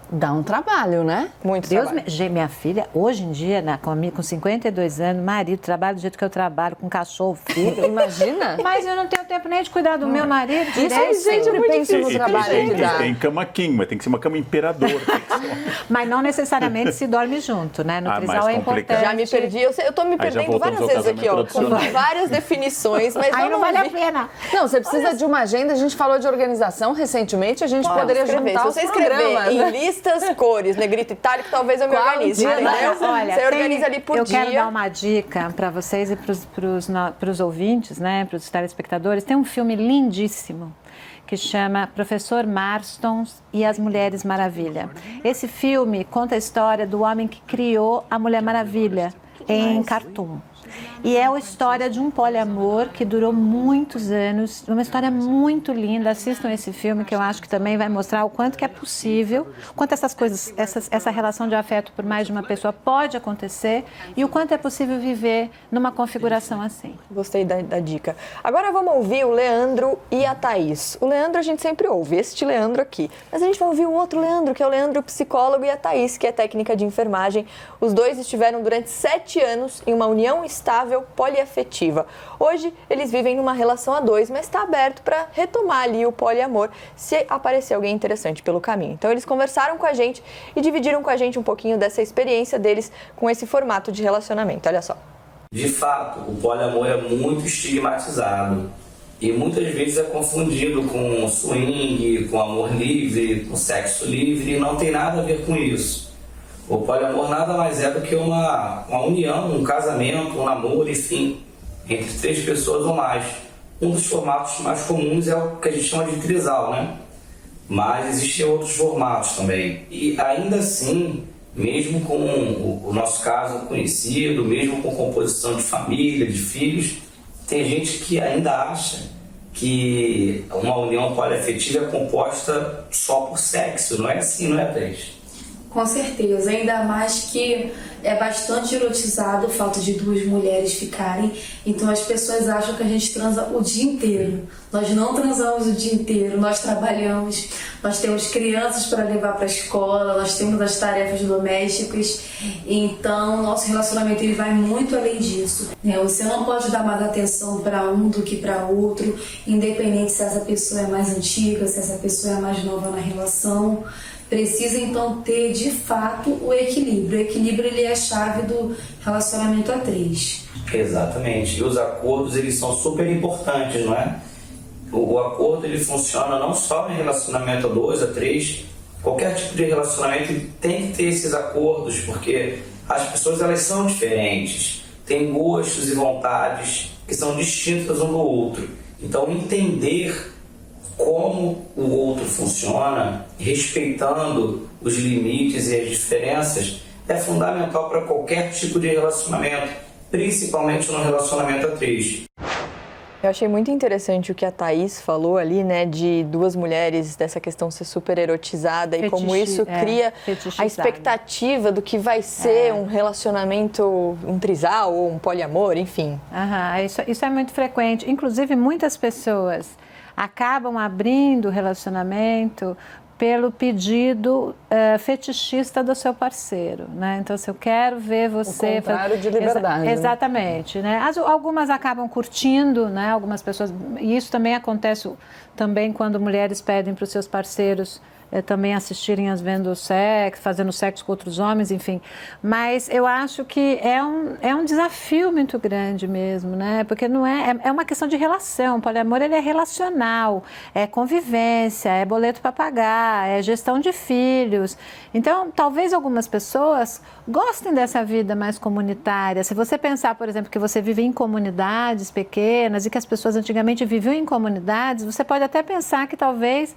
Dá um trabalho, né? Muito Deus trabalho. Minha filha, hoje em dia, com 52 anos, marido, trabalho do jeito que eu trabalho, com cachorro, filho. Imagina. Mas eu não tenho tempo nem de cuidar do meu marido. Isso aí, gente, muito difícil no trabalho que dá. Tem cama king, mas tem que ser uma cama imperador. Mas não necessariamente se dorme junto, né? No trisal mais é complicado. importante. Já me perdi, eu tô me Aí já perdendo voltamos várias ao vezes aqui, ó, casamento com tradicional. várias definições, mas Aí não vamos vale a ouvir. pena. Não, você precisa de uma agenda. A gente falou de organização recentemente, a gente poderia juntar Se os você escrever programas, em né? listas, cores, negrito, itálico, talvez eu me Qual organize, dia, entendeu? né? Você organiza ali por eu dia. quero dar uma dica para vocês e para os ouvintes, né, para os telespectadores. Tem um filme lindíssimo que chama Professor Marston e as Mulheres Maravilha. Esse filme conta a história do homem que criou a Mulher Maravilha em Khartoum. E é a história de um poliamor que durou muitos anos, uma história muito linda. Assistam esse filme, que eu acho que também vai mostrar o quanto que é possível, quanto essas coisas, essa relação de afeto por mais de uma pessoa pode acontecer e o quanto é possível viver numa configuração assim. Gostei da dica. Agora vamos ouvir o Leandro e a Thaís. O Leandro a gente sempre ouve, este Leandro aqui. Mas a gente vai ouvir o outro Leandro, que é o Leandro psicólogo, e a Thaís, que é técnica de enfermagem. Os dois estiveram durante 7 anos em uma união estável poliafetiva. Hoje eles vivem numa relação a 2, mas está aberto para retomar ali o poliamor se aparecer alguém interessante pelo caminho. Então eles conversaram com a gente e dividiram com a gente um pouquinho dessa experiência deles com esse formato de relacionamento. Olha só. De fato, o poliamor é muito estigmatizado e muitas vezes é confundido com swing, com amor livre, com sexo livre, e não tem nada a ver com isso. O poliamor nada mais é do que uma união, um casamento, um namoro, enfim, entre 3 pessoas ou mais. Um dos formatos mais comuns é o que a gente chama de trisal, né? Mas existem outros formatos também. E ainda assim, mesmo com o nosso caso conhecido, mesmo com composição de família, de filhos, tem gente que ainda acha que uma união poliafetiva é composta só por sexo. Não é assim, não é, Thaís? Com certeza, ainda mais que é bastante erotizado o fato de 2 mulheres ficarem, então as pessoas acham que a gente transa o dia inteiro. Nós não transamos o dia inteiro, nós trabalhamos, nós temos crianças para levar para a escola, nós temos as tarefas domésticas, então nosso relacionamento ele vai muito além disso. Você não pode dar mais atenção para um do que para outro, independente se essa pessoa é mais antiga, se essa pessoa é mais nova na relação. Precisa então ter de fato o equilíbrio. O equilíbrio ele é a chave do relacionamento a 3. Exatamente. E os acordos eles são super importantes, não é? O acordo ele funciona não só em relacionamento a 2, a 3, qualquer tipo de relacionamento tem que ter esses acordos, porque as pessoas elas são diferentes, têm gostos e vontades que são distintas um do outro. Então entender como o outro funciona, respeitando os limites e as diferenças, é fundamental para qualquer tipo de relacionamento, principalmente no relacionamento a 3. Eu achei muito interessante o que a Thaís falou ali, né, de 2 mulheres, dessa questão ser super erotizada e como isso cria a expectativa do que vai ser um relacionamento, um trisal ou um poliamor, enfim. Isso é muito frequente. Inclusive, muitas pessoas acabam abrindo o relacionamento pelo pedido fetichista do seu parceiro, né? Então, se eu quero ver você... O contrário de liberdade. Exatamente, né? Algumas acabam curtindo, né? Algumas pessoas... E isso também acontece também quando mulheres pedem para os seus parceiros também assistirem as vendo sexo, fazendo sexo com outros homens, enfim. Mas eu acho que é um desafio muito grande mesmo, né? Porque não é uma questão de relação. O poliamor ele é relacional, é convivência, é boleto para pagar, é gestão de filhos. Então, talvez algumas pessoas gostem dessa vida mais comunitária. Se você pensar, por exemplo, que você vive em comunidades pequenas e que as pessoas antigamente viviam em comunidades, você pode até pensar que talvez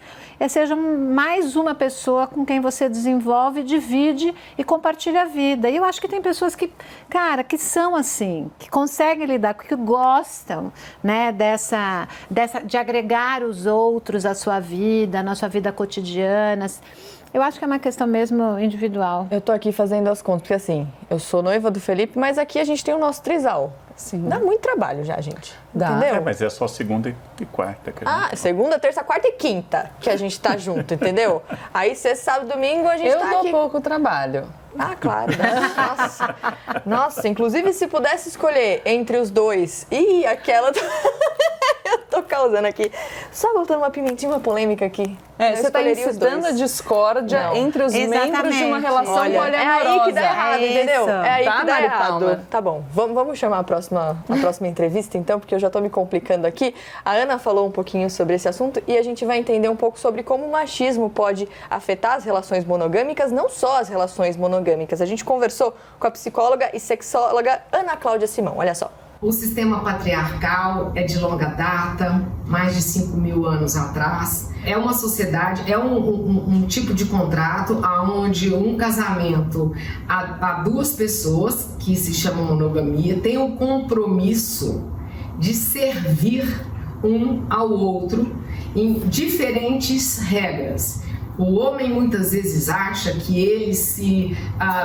seja mais uma pessoa com quem você desenvolve, divide e compartilha a vida. E eu acho que tem pessoas que, que são assim, que conseguem lidar, que gostam, né, de agregar os outros à sua vida, na sua vida cotidiana. Eu acho que é uma questão mesmo individual. Eu tô aqui fazendo as contas, porque assim, eu sou noiva do Felipe, mas aqui a gente tem o nosso trisal. Sim. Dá muito trabalho já, gente. Dá. Entendeu? Mas é só segunda e quarta. Que a gente Segunda, terça, quarta e quinta que a gente tá junto, entendeu? Aí sexta, sábado, domingo a gente tá aqui. Eu dou pouco trabalho. Ah, claro. Nossa. Nossa, inclusive se pudesse escolher entre os dois e aquela... Eu tô causando aqui. Só botando uma pimentinha, uma polêmica aqui. Você está incitando a discórdia entre os membros de uma relação poliamorosa. É aí que dá errado, entendeu? É aí tá, que dá Mari errado. Palma? Tá bom, vamos chamar a próxima entrevista, então, porque eu já tô me complicando aqui. A Ana falou um pouquinho sobre esse assunto e a gente vai entender um pouco sobre como o machismo pode afetar as relações monogâmicas, não só as relações monogâmicas. A gente conversou com a psicóloga e sexóloga Ana Cláudia Simão. Olha só. O sistema patriarcal é de longa data, mais de 5.000 anos atrás. É uma sociedade, é um tipo de contrato onde um casamento a duas pessoas, que se chama monogamia, tem o compromisso de servir um ao outro em diferentes regras. O homem muitas vezes acha que ele se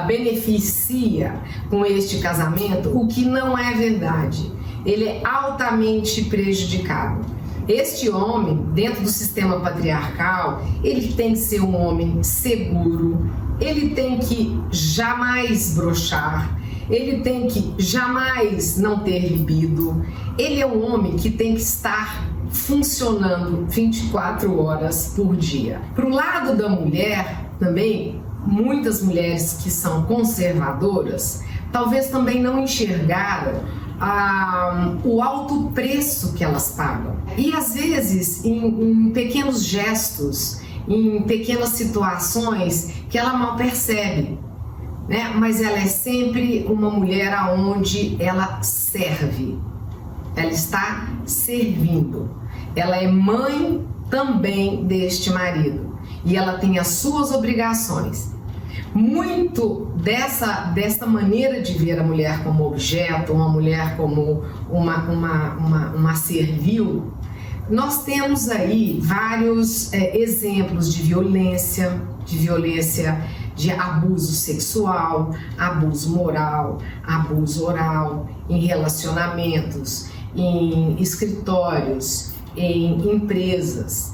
beneficia com este casamento, o que não é verdade. Ele é altamente prejudicado. Este homem, dentro do sistema patriarcal, ele tem que ser um homem seguro, ele tem que jamais broxar, ele tem que jamais não ter libido, ele é um homem que tem que estar funcionando 24 horas por dia. Para o lado da mulher, também, muitas mulheres que são conservadoras, talvez também não enxergaram o alto preço que elas pagam. E às vezes, em pequenos gestos, em pequenas situações que ela mal percebe, né? Mas ela é sempre uma mulher aonde ela serve. Ela está servindo. Ela é mãe também deste marido e ela tem as suas obrigações. Muito dessa maneira de ver a mulher como objeto, uma mulher como uma servil, nós temos aí vários exemplos de violência, de abuso sexual, abuso moral, abuso oral, em relacionamentos, em escritórios, em empresas.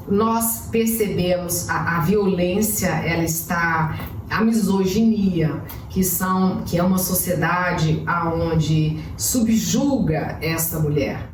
Nós percebemos a violência, ela está, a misoginia, que é uma sociedade onde subjuga essa mulher.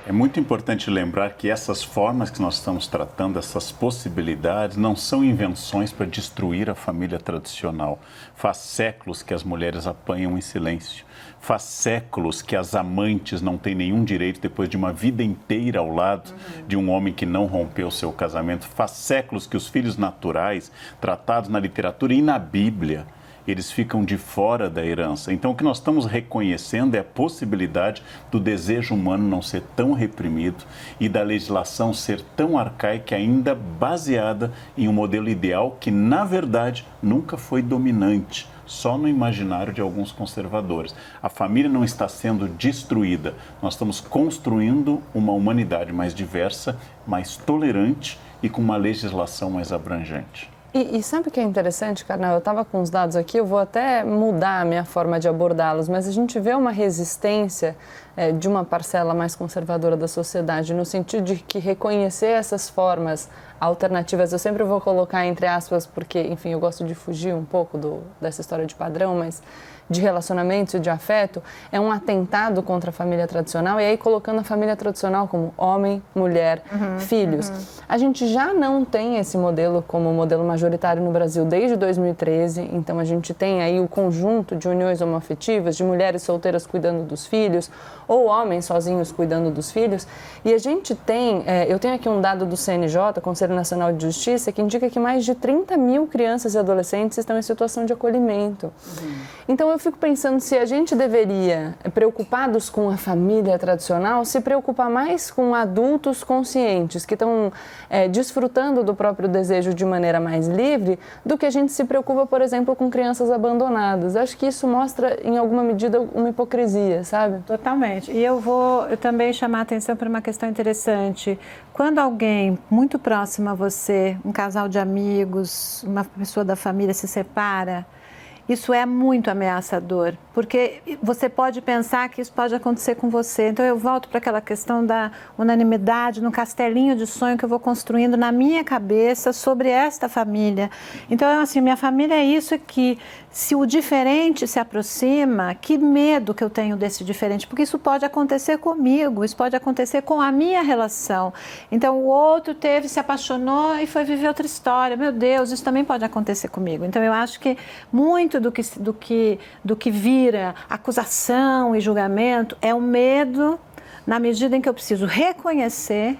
É muito importante lembrar que essas formas que nós estamos tratando, essas possibilidades, não são invenções para destruir a família tradicional. Faz séculos que as mulheres apanham em silêncio. Faz séculos que as amantes não têm nenhum direito depois de uma vida inteira ao lado de um homem que não rompeu seu casamento. Faz séculos que os filhos naturais, tratados na literatura e na Bíblia, eles ficam de fora da herança. Então, o que nós estamos reconhecendo é a possibilidade do desejo humano não ser tão reprimido e da legislação ser tão arcaica, ainda baseada em um modelo ideal que, na verdade, nunca foi dominante, só no imaginário de alguns conservadores. A família não está sendo destruída, nós estamos construindo uma humanidade mais diversa, mais tolerante e com uma legislação mais abrangente. E sabe o que é interessante, Carnal? Eu estava com os dados aqui, eu vou até mudar a minha forma de abordá-los, mas a gente vê uma resistência de uma parcela mais conservadora da sociedade, no sentido de que reconhecer essas formas alternativas, eu sempre vou colocar entre aspas, porque, enfim, eu gosto de fugir um pouco dessa história de padrão, mas de relacionamentos e de afeto, é um atentado contra a família tradicional, e aí colocando a família tradicional como homem, mulher, filhos. A gente já não tem esse modelo como modelo majoritário no Brasil desde 2013, então a gente tem aí o conjunto de uniões homoafetivas, de mulheres solteiras cuidando dos filhos, ou homens sozinhos cuidando dos filhos, e a gente tem, eu tenho aqui um dado do CNJ, Conselho Nacional de Justiça, que indica que mais de 30 mil crianças e adolescentes estão em situação de acolhimento. Então eu fico pensando se a gente deveria, preocupados com a família tradicional, se preocupar mais com adultos conscientes, que estão desfrutando do próprio desejo de maneira mais livre, do que a gente se preocupa, por exemplo, com crianças abandonadas. Acho que isso mostra, em alguma medida, uma hipocrisia, sabe? Totalmente. E eu vou também chamar a atenção para uma questão interessante. Quando alguém muito próximo a você, um casal de amigos, uma pessoa da família se separa, isso é muito ameaçador, porque você pode pensar que isso pode acontecer com você. Então eu volto para aquela questão da unanimidade, no castelinho de sonho que eu vou construindo na minha cabeça sobre esta família. Então, assim, minha família é isso aqui. Se o diferente se aproxima, que medo que eu tenho desse diferente, porque isso pode acontecer comigo, isso pode acontecer com a minha relação. Então o outro se apaixonou e foi viver outra história. Meu Deus, isso também pode acontecer comigo. Então eu acho que muito do que vira acusação e julgamento é o medo, na medida em que eu preciso reconhecer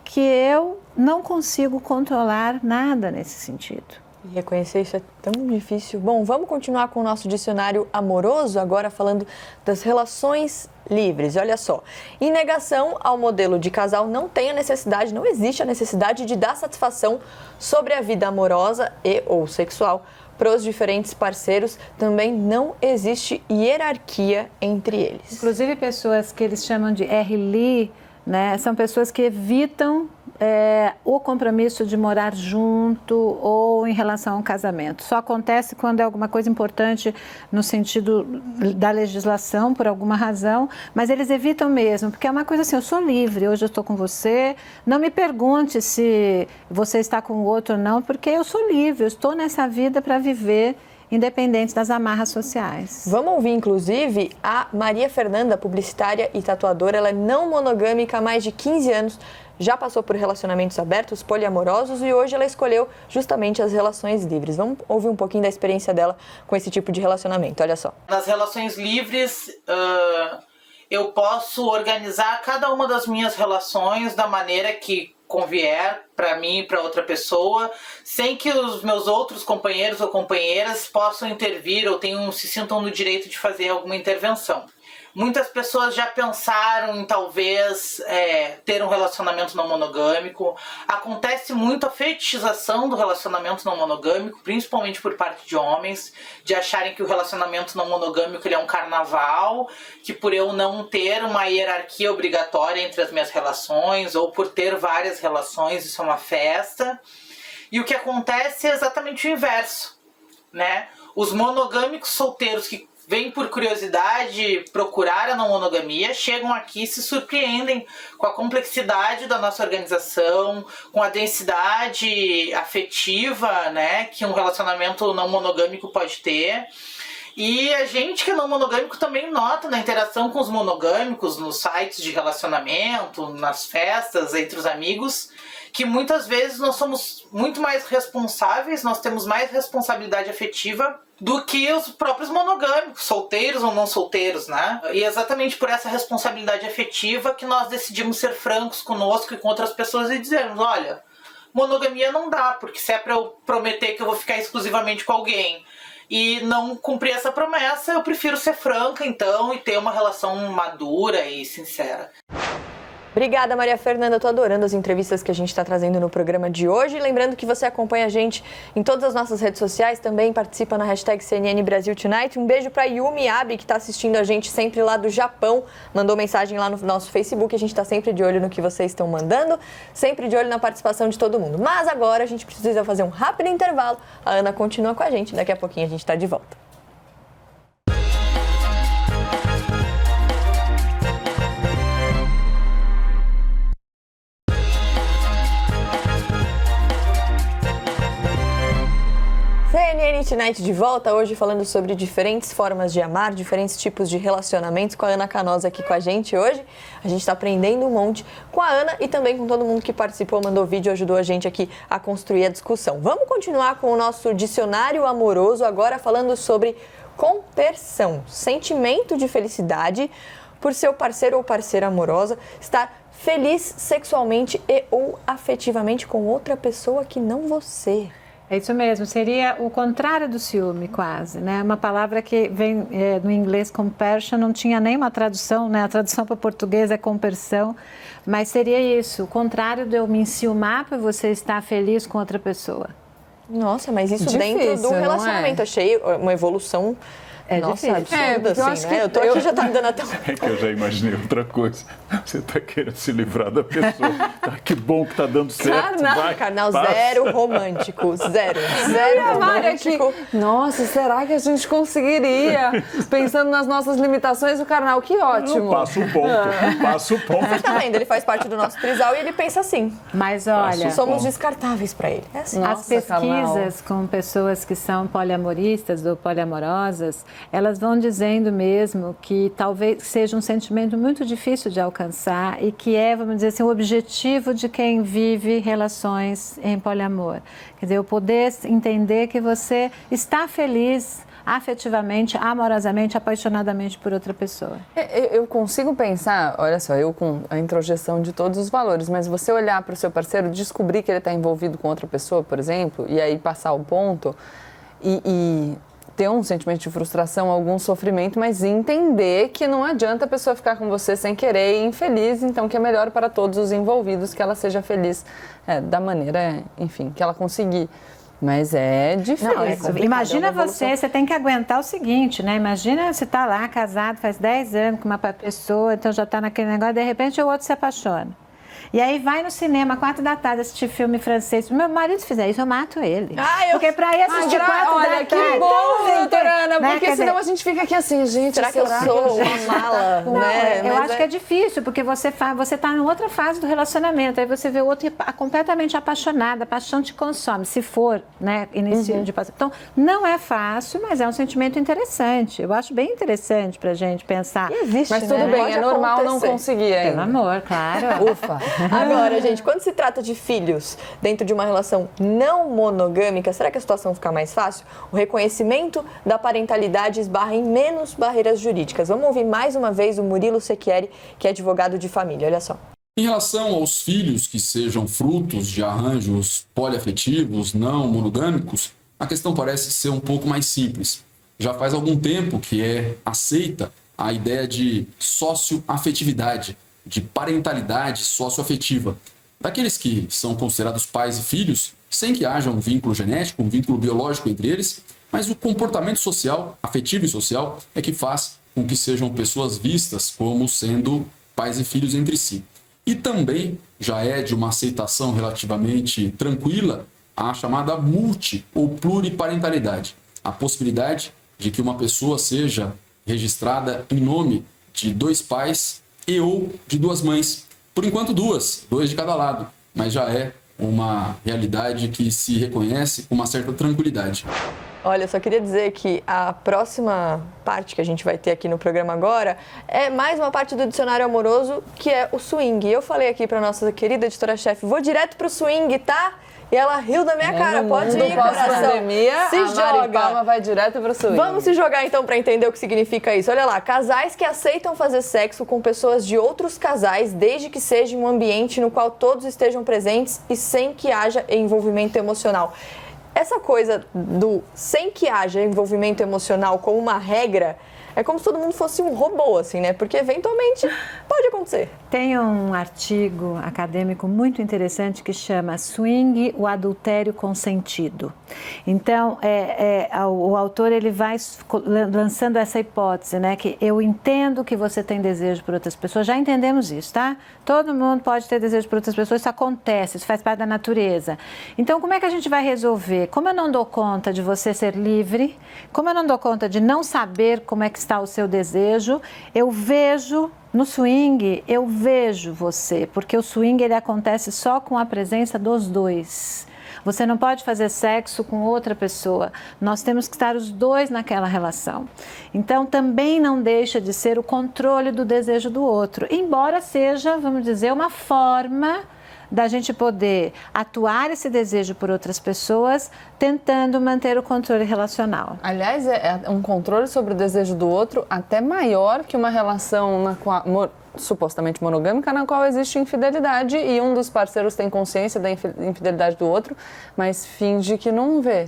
que eu não consigo controlar nada nesse sentido. E reconhecer isso é tão difícil. Bom, vamos continuar com o nosso dicionário amoroso, agora falando das relações livres. Olha só, em negação ao modelo de casal, não existe a necessidade de dar satisfação sobre a vida amorosa e ou sexual. Para os diferentes parceiros, também não existe hierarquia entre eles. Inclusive, pessoas que eles chamam de RLI, né, são pessoas que evitam o compromisso de morar junto ou em relação a um casamento. Só acontece quando é alguma coisa importante no sentido da legislação, por alguma razão, mas eles evitam mesmo, porque é uma coisa assim, eu sou livre, hoje eu estou com você, não me pergunte se você está com o outro ou não, porque eu sou livre, eu estou nessa vida para viver independente das amarras sociais. Vamos ouvir, inclusive, a Maria Fernanda, publicitária e tatuadora. Ela é não monogâmica há mais de 15 anos, já passou por relacionamentos abertos, poliamorosos, e hoje ela escolheu justamente as relações livres. Vamos ouvir um pouquinho da experiência dela com esse tipo de relacionamento, olha só. Nas relações livres, eu posso organizar cada uma das minhas relações da maneira que convier para mim e para outra pessoa, sem que os meus outros companheiros ou companheiras possam intervir ou se sintam no direito de fazer alguma intervenção. Muitas pessoas já pensaram em talvez ter um relacionamento não monogâmico. Acontece muito a fetichização do relacionamento não monogâmico, principalmente por parte de homens, de acharem que o relacionamento não monogâmico ele é um carnaval, que por eu não ter uma hierarquia obrigatória entre as minhas relações, ou por ter várias relações, isso é uma festa. E o que acontece é exatamente o inverso, né? Os monogâmicos solteiros que vêm por curiosidade procurar a não monogamia, chegam aqui e se surpreendem com a complexidade da nossa organização, com a densidade afetiva, né, que um relacionamento não monogâmico pode ter. E a gente que é não monogâmico também nota na interação com os monogâmicos, nos sites de relacionamento, nas festas, entre os amigos, que muitas vezes nós somos muito mais responsáveis, nós temos mais responsabilidade afetiva do que os próprios monogâmicos, solteiros ou não solteiros, né? E é exatamente por essa responsabilidade afetiva que nós decidimos ser francos conosco e com outras pessoas e dizermos, olha, monogamia não dá, porque se é pra eu prometer que eu vou ficar exclusivamente com alguém e não cumprir essa promessa, eu prefiro ser franca, então, e ter uma relação madura e sincera. Obrigada, Maria Fernanda. Estou adorando as entrevistas que a gente está trazendo no programa de hoje. Lembrando que você acompanha a gente em todas as nossas redes sociais, também participa na hashtag CNN Brasil Tonight. Um beijo para Yumi Abe, que está assistindo a gente sempre lá do Japão. Mandou mensagem lá no nosso Facebook. A gente está sempre de olho no que vocês estão mandando, sempre de olho na participação de todo mundo. Mas agora a gente precisa fazer um rápido intervalo. A Ana continua com a gente. Daqui a pouquinho a gente está de volta. CNN Tonight de volta, hoje falando sobre diferentes formas de amar, diferentes tipos de relacionamentos, com a Ana Canosa aqui com a gente hoje. A gente está aprendendo um monte com a Ana e também com todo mundo que participou, mandou vídeo, ajudou a gente aqui a construir a discussão. Vamos continuar com o nosso dicionário amoroso, agora falando sobre compersão, sentimento de felicidade por seu parceiro ou parceira amorosa estar feliz sexualmente e ou afetivamente com outra pessoa que não você. É isso mesmo, seria o contrário do ciúme quase, né? Uma palavra que vem no inglês compersion, não tinha nenhuma tradução, né? A tradução para o português é compersão, mas seria isso, o contrário de eu me enciumar por você estar feliz com outra pessoa. Nossa, mas isso difícil, dentro do relacionamento, achei uma evolução É Nossa, difícil. absurdo, porque eu assim, acho né? que Eu tô aqui já tá me dando até É que eu já imaginei outra coisa. Você tá querendo se livrar da pessoa. Que bom que tá dando certo. Vai, Carnal passa. zero romântico. Zero romântico. Nossa, será que a gente conseguiria? Pensando nas nossas limitações, o Karnal, que ótimo. Passa o ponto. Passa o ponto. Você tá vendo? Ele faz parte do nosso trisal e ele pensa assim. Mas olha, Somos descartáveis para ele. É assim. as pesquisas com pessoas que são poliamoristas ou poliamorosas, elas vão dizendo mesmo que talvez seja um sentimento muito difícil de alcançar e que é, vamos dizer assim, o objetivo de quem vive relações em poliamor. Quer dizer, o poder entender que você está feliz afetivamente, amorosamente, apaixonadamente por outra pessoa. Eu consigo pensar, olha só, eu com a introjeção de todos os valores, mas você olhar para o seu parceiro, descobrir que ele está envolvido com outra pessoa, por exemplo, e aí passar o ponto e ter um sentimento de frustração, algum sofrimento, mas entender que não adianta a pessoa ficar com você sem querer e infeliz, então que é melhor para todos os envolvidos que ela seja feliz da maneira, enfim, que ela conseguir. Mas é difícil. Não, imagina você tem que aguentar o seguinte, né? Imagina você tá lá casado, faz 10 anos com uma pessoa, então já tá naquele negócio, de repente o outro se apaixona. E aí vai no cinema, 4 da tarde, assistir filme francês. Meu marido fizer isso, eu mato ele. Porque pra ir assistir 4 da tarde... Olha, que bom, doutora Ana, né? porque senão a gente fica aqui assim, gente... Será que eu sou uma mala? Não, né? eu acho que é difícil, porque você tá em outra fase do relacionamento, aí você vê o outro completamente apaixonado, a paixão te consome, se for, né, início de paixão. Então, não é fácil, mas é um sentimento interessante. Eu acho bem interessante pra gente pensar. Existe, mas tudo bem, é normal não conseguir ainda. Pelo amor, claro. Ufa. Agora, gente, quando se trata de filhos dentro de uma relação não monogâmica, será que a situação fica mais fácil? O reconhecimento da parentalidade esbarra em menos barreiras jurídicas. Vamos ouvir mais uma vez o Murilo Secchieri, que é advogado de família. Olha só. Em relação aos filhos que sejam frutos de arranjos poliafetivos, não monogâmicos, a questão parece ser um pouco mais simples. Já faz algum tempo que é aceita a ideia de socioafetividade, de parentalidade socioafetiva, daqueles que são considerados pais e filhos, sem que haja um vínculo genético, um vínculo biológico entre eles, mas o comportamento social, afetivo e social, é que faz com que sejam pessoas vistas como sendo pais e filhos entre si. E também já é de uma aceitação relativamente tranquila a chamada multi- ou pluriparentalidade, a possibilidade de que uma pessoa seja registrada em nome de 2 pais e ou de 2 mães. Por enquanto 2 de cada lado, mas já é uma realidade que se reconhece com uma certa tranquilidade. Olha, eu só queria dizer que a próxima parte que a gente vai ter aqui no programa agora é mais uma parte do dicionário amoroso, que é o swing. Eu falei aqui para nossa querida editora-chefe, vou direto pro swing, tá? E ela riu da minha cara, pode ir, coração. Pandemia, se Mari Palma vai direto pro swing. Vamos se jogar então para entender o que significa isso. Olha lá, casais que aceitam fazer sexo com pessoas de outros casais, desde que seja um ambiente no qual todos estejam presentes e sem que haja envolvimento emocional. Essa coisa do sem que haja envolvimento emocional como uma regra, é como se todo mundo fosse um robô, assim, né? Porque eventualmente pode acontecer. Tem um artigo acadêmico muito interessante que chama Swing, o adultério consentido. Então, o autor ele vai lançando essa hipótese, né? Que eu entendo que você tem desejo por outras pessoas, já entendemos isso, tá? Todo mundo pode ter desejo por outras pessoas, isso acontece, isso faz parte da natureza. Então, como é que a gente vai resolver? Como eu não dou conta de você ser livre, como eu não dou conta de não saber como é que está o seu desejo, eu vejo... No swing, eu vejo você, porque o swing ele acontece só com a presença dos 2. Você não pode fazer sexo com outra pessoa. Nós temos que estar os 2 naquela relação. Então, também não deixa de ser o controle do desejo do outro, embora seja, vamos dizer, uma forma da gente poder atuar esse desejo por outras pessoas, tentando manter o controle relacional. Aliás, é um controle sobre o desejo do outro até maior que uma relação na qual, supostamente monogâmica, na qual existe infidelidade e um dos parceiros tem consciência da infidelidade do outro, mas finge que não vê.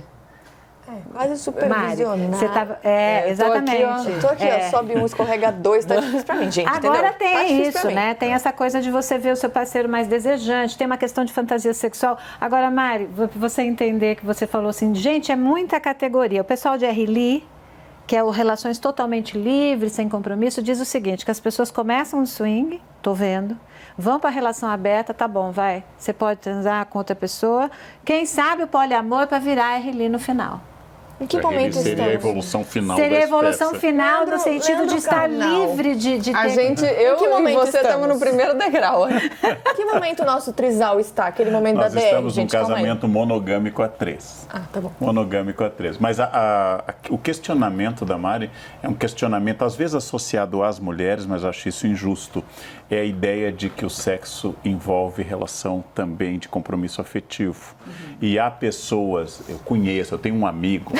Quase supervisionar. Mari, você tava, exatamente. Tô aqui, ó, sobe um, escorrega 2, tá difícil pra mim, gente, Agora entendeu? tem isso, né? Tem essa coisa de você ver o seu parceiro mais desejante, tem uma questão de fantasia sexual. Agora, Mari, você entender que você falou assim, gente, é muita categoria. O pessoal de R. Lee, que é o Relações Totalmente Livres, Sem Compromisso, diz o seguinte, que as pessoas começam no swing, tô vendo, vão para a relação aberta, tá bom, vai, você pode transar com outra pessoa, quem sabe o poliamor para virar RL no final. Em que momento estamos? Seria a evolução final Seria da a evolução espécie. final no sentido de estar livre de ter... A gente, eu e você estamos no primeiro degrau. Em que momento o nosso trisal está? Aquele momento Nós da DR, estamos num gente, calma aí. casamento monogâmico a 3. Ah, tá bom. Monogâmico a 3. Mas o questionamento da Mari é um questionamento, às vezes, associado às mulheres, mas eu acho isso injusto. É a ideia de que o sexo envolve relação também de compromisso afetivo. E há pessoas, eu tenho um amigo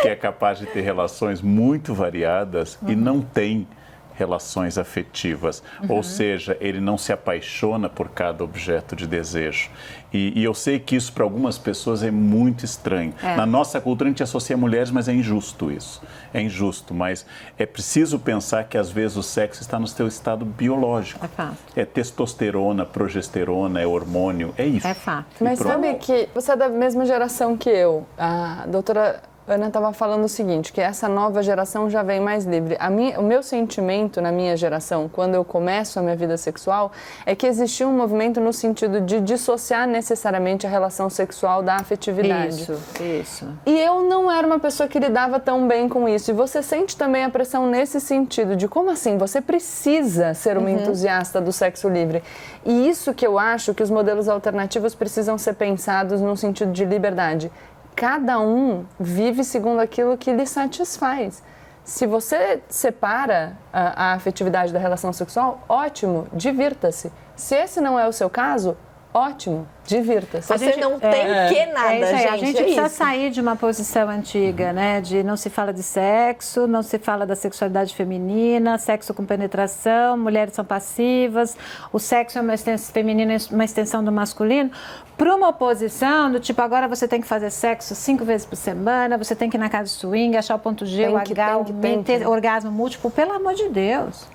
que é capaz de ter relações muito variadas e não tem relações afetivas, ou seja, ele não se apaixona por cada objeto de desejo. E eu sei que isso para algumas pessoas é muito estranho. Na nossa cultura a gente associa mulheres, mas é injusto isso. É injusto, mas é preciso pensar que às vezes o sexo está no seu estado biológico. É fato. É testosterona, progesterona, é hormônio, é isso. É fato. Mas sabe que você é da mesma geração que eu. A doutora Ana estava falando o seguinte, que essa nova geração já vem mais livre. O meu sentimento na minha geração, quando eu começo a minha vida sexual, é que existia um movimento no sentido de dissociar necessariamente a relação sexual da afetividade. Isso. E eu não era uma pessoa que lidava tão bem com isso. E você sente também a pressão nesse sentido, de como assim? Você precisa ser uma entusiasta do sexo livre. E isso que eu acho que os modelos alternativos precisam ser pensados num sentido de liberdade. Cada um vive segundo aquilo que lhe satisfaz. Se você separa a afetividade da relação sexual, ótimo, divirta-se. Se esse não é o seu caso, ótimo, divirta-se. Você não tem que nada, gente. A gente precisa sair de uma posição antiga, né? De não se fala de sexo, não se fala da sexualidade feminina, sexo com penetração, mulheres são passivas, o sexo é uma extensão feminina, uma extensão do masculino, para uma oposição do tipo, agora você tem que fazer sexo 5 vezes por semana, você tem que ir na casa do swing, achar o ponto G, o H, ter orgasmo múltiplo, pelo amor de Deus.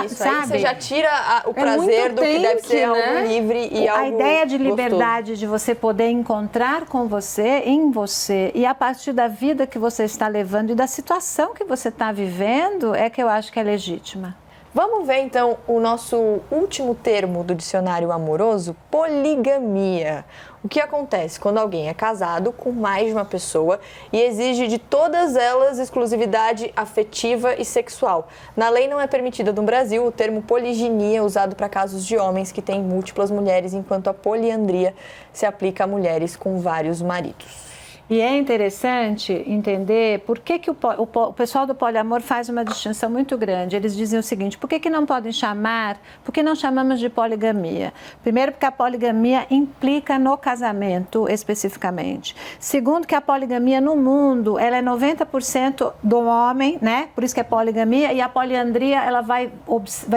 Isso, sabe? Aí você já tira o prazer do que deve ser algo livre e algo a ideia de liberdade, gostoso. de você poder encontrar com você, em você, e a partir da vida que você está levando e da situação que você está vivendo, é que eu acho que é legítima. Vamos ver, então, o nosso último termo do dicionário amoroso, poligamia. O que acontece quando alguém é casado com mais de uma pessoa e exige de todas elas exclusividade afetiva e sexual. Na lei não é permitida no Brasil o termo poliginia, usado para casos de homens que têm múltiplas mulheres, enquanto a poliandria se aplica a mulheres com vários maridos. E é interessante entender por que o pessoal do poliamor faz uma distinção muito grande. Eles dizem o seguinte, por que não podem chamar, por que não chamamos de poligamia? Primeiro, porque a poligamia implica no casamento especificamente. Segundo, que a poligamia no mundo, ela é 90% do homem, né? Por isso que é poligamia, e a poliandria, ela vai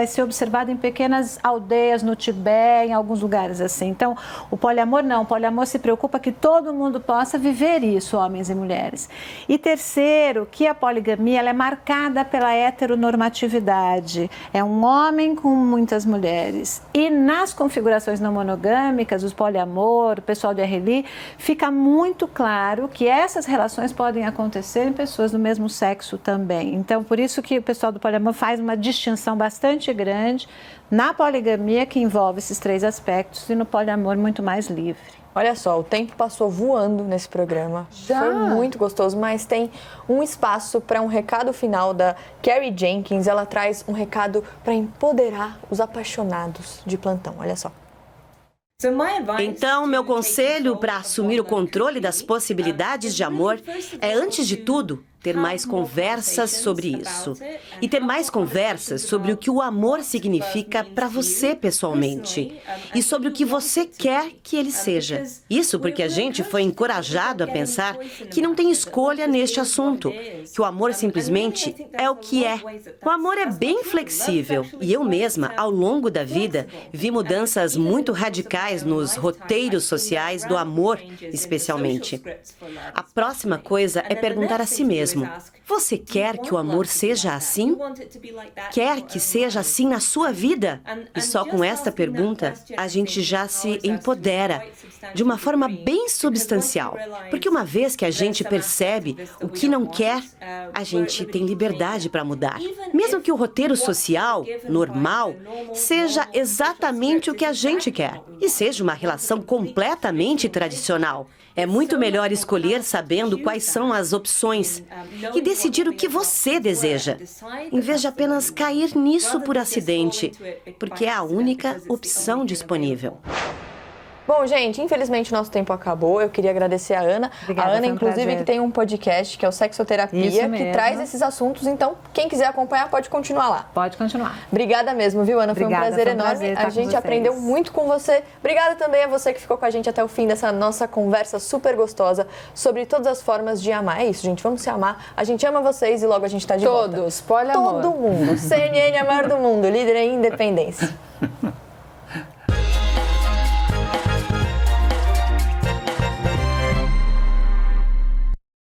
ser observada em pequenas aldeias no Tibete, em alguns lugares assim. Então, o poliamor não, o poliamor se preocupa que todo mundo possa viver isso, homens e mulheres. E terceiro, que a poligamia ela é marcada pela heteronormatividade. É um homem com muitas mulheres. E nas configurações não monogâmicas, os poliamor, o pessoal de RLI, fica muito claro que essas relações podem acontecer em pessoas do mesmo sexo também. Então, por isso que o pessoal do poliamor faz uma distinção bastante grande na poligamia, que envolve esses 3 aspectos, e no poliamor muito mais livre. Olha só, o tempo passou voando nesse programa. Foi muito gostoso, mas tem um espaço para um recado final da Carrie Jenkins. Ela traz um recado para empoderar os apaixonados de plantão. Olha só. Então, meu conselho para assumir o controle das possibilidades de amor é, antes de tudo, ter mais conversas sobre isso. E ter mais conversas sobre o que o amor significa para você pessoalmente. E sobre o que você quer que ele seja. Isso porque a gente foi encorajado a pensar que não tem escolha neste assunto. Que o amor simplesmente é o que é. O amor é bem flexível. E eu mesma, ao longo da vida, vi mudanças muito radicais nos roteiros sociais do amor, especialmente. A próxima coisa é perguntar a si mesmo: mesmo: você quer que o amor seja assim? Quer que seja assim na sua vida? E só com esta pergunta, a gente já se empodera de uma forma bem substancial. Porque uma vez que a gente percebe o que não quer, a gente tem liberdade para mudar. Mesmo que o roteiro social, normal, seja exatamente o que a gente quer e seja uma relação completamente tradicional. É muito melhor escolher sabendo quais são as opções e decidir o que você deseja, em vez de apenas cair nisso por acidente, porque é a única opção disponível. Bom, gente, infelizmente o nosso tempo acabou. Eu queria agradecer a Ana. Obrigada, a Ana, foi um inclusive, prazer. que tem um podcast que é o Sexoterapia, que traz esses assuntos. Então, quem quiser acompanhar, pode continuar lá. Pode continuar. Obrigada mesmo, viu, Ana? Obrigada, foi um prazer foi um enorme. prazer A estar com gente vocês. aprendeu muito com você. Obrigada também a você que ficou com a gente até o fim dessa nossa conversa super gostosa sobre todas as formas de amar. É isso, gente. Vamos se amar. A gente ama vocês e logo a gente tá de volta. Todos, poliamor. Todo mundo. CNN é a maior do mundo, líder em independência.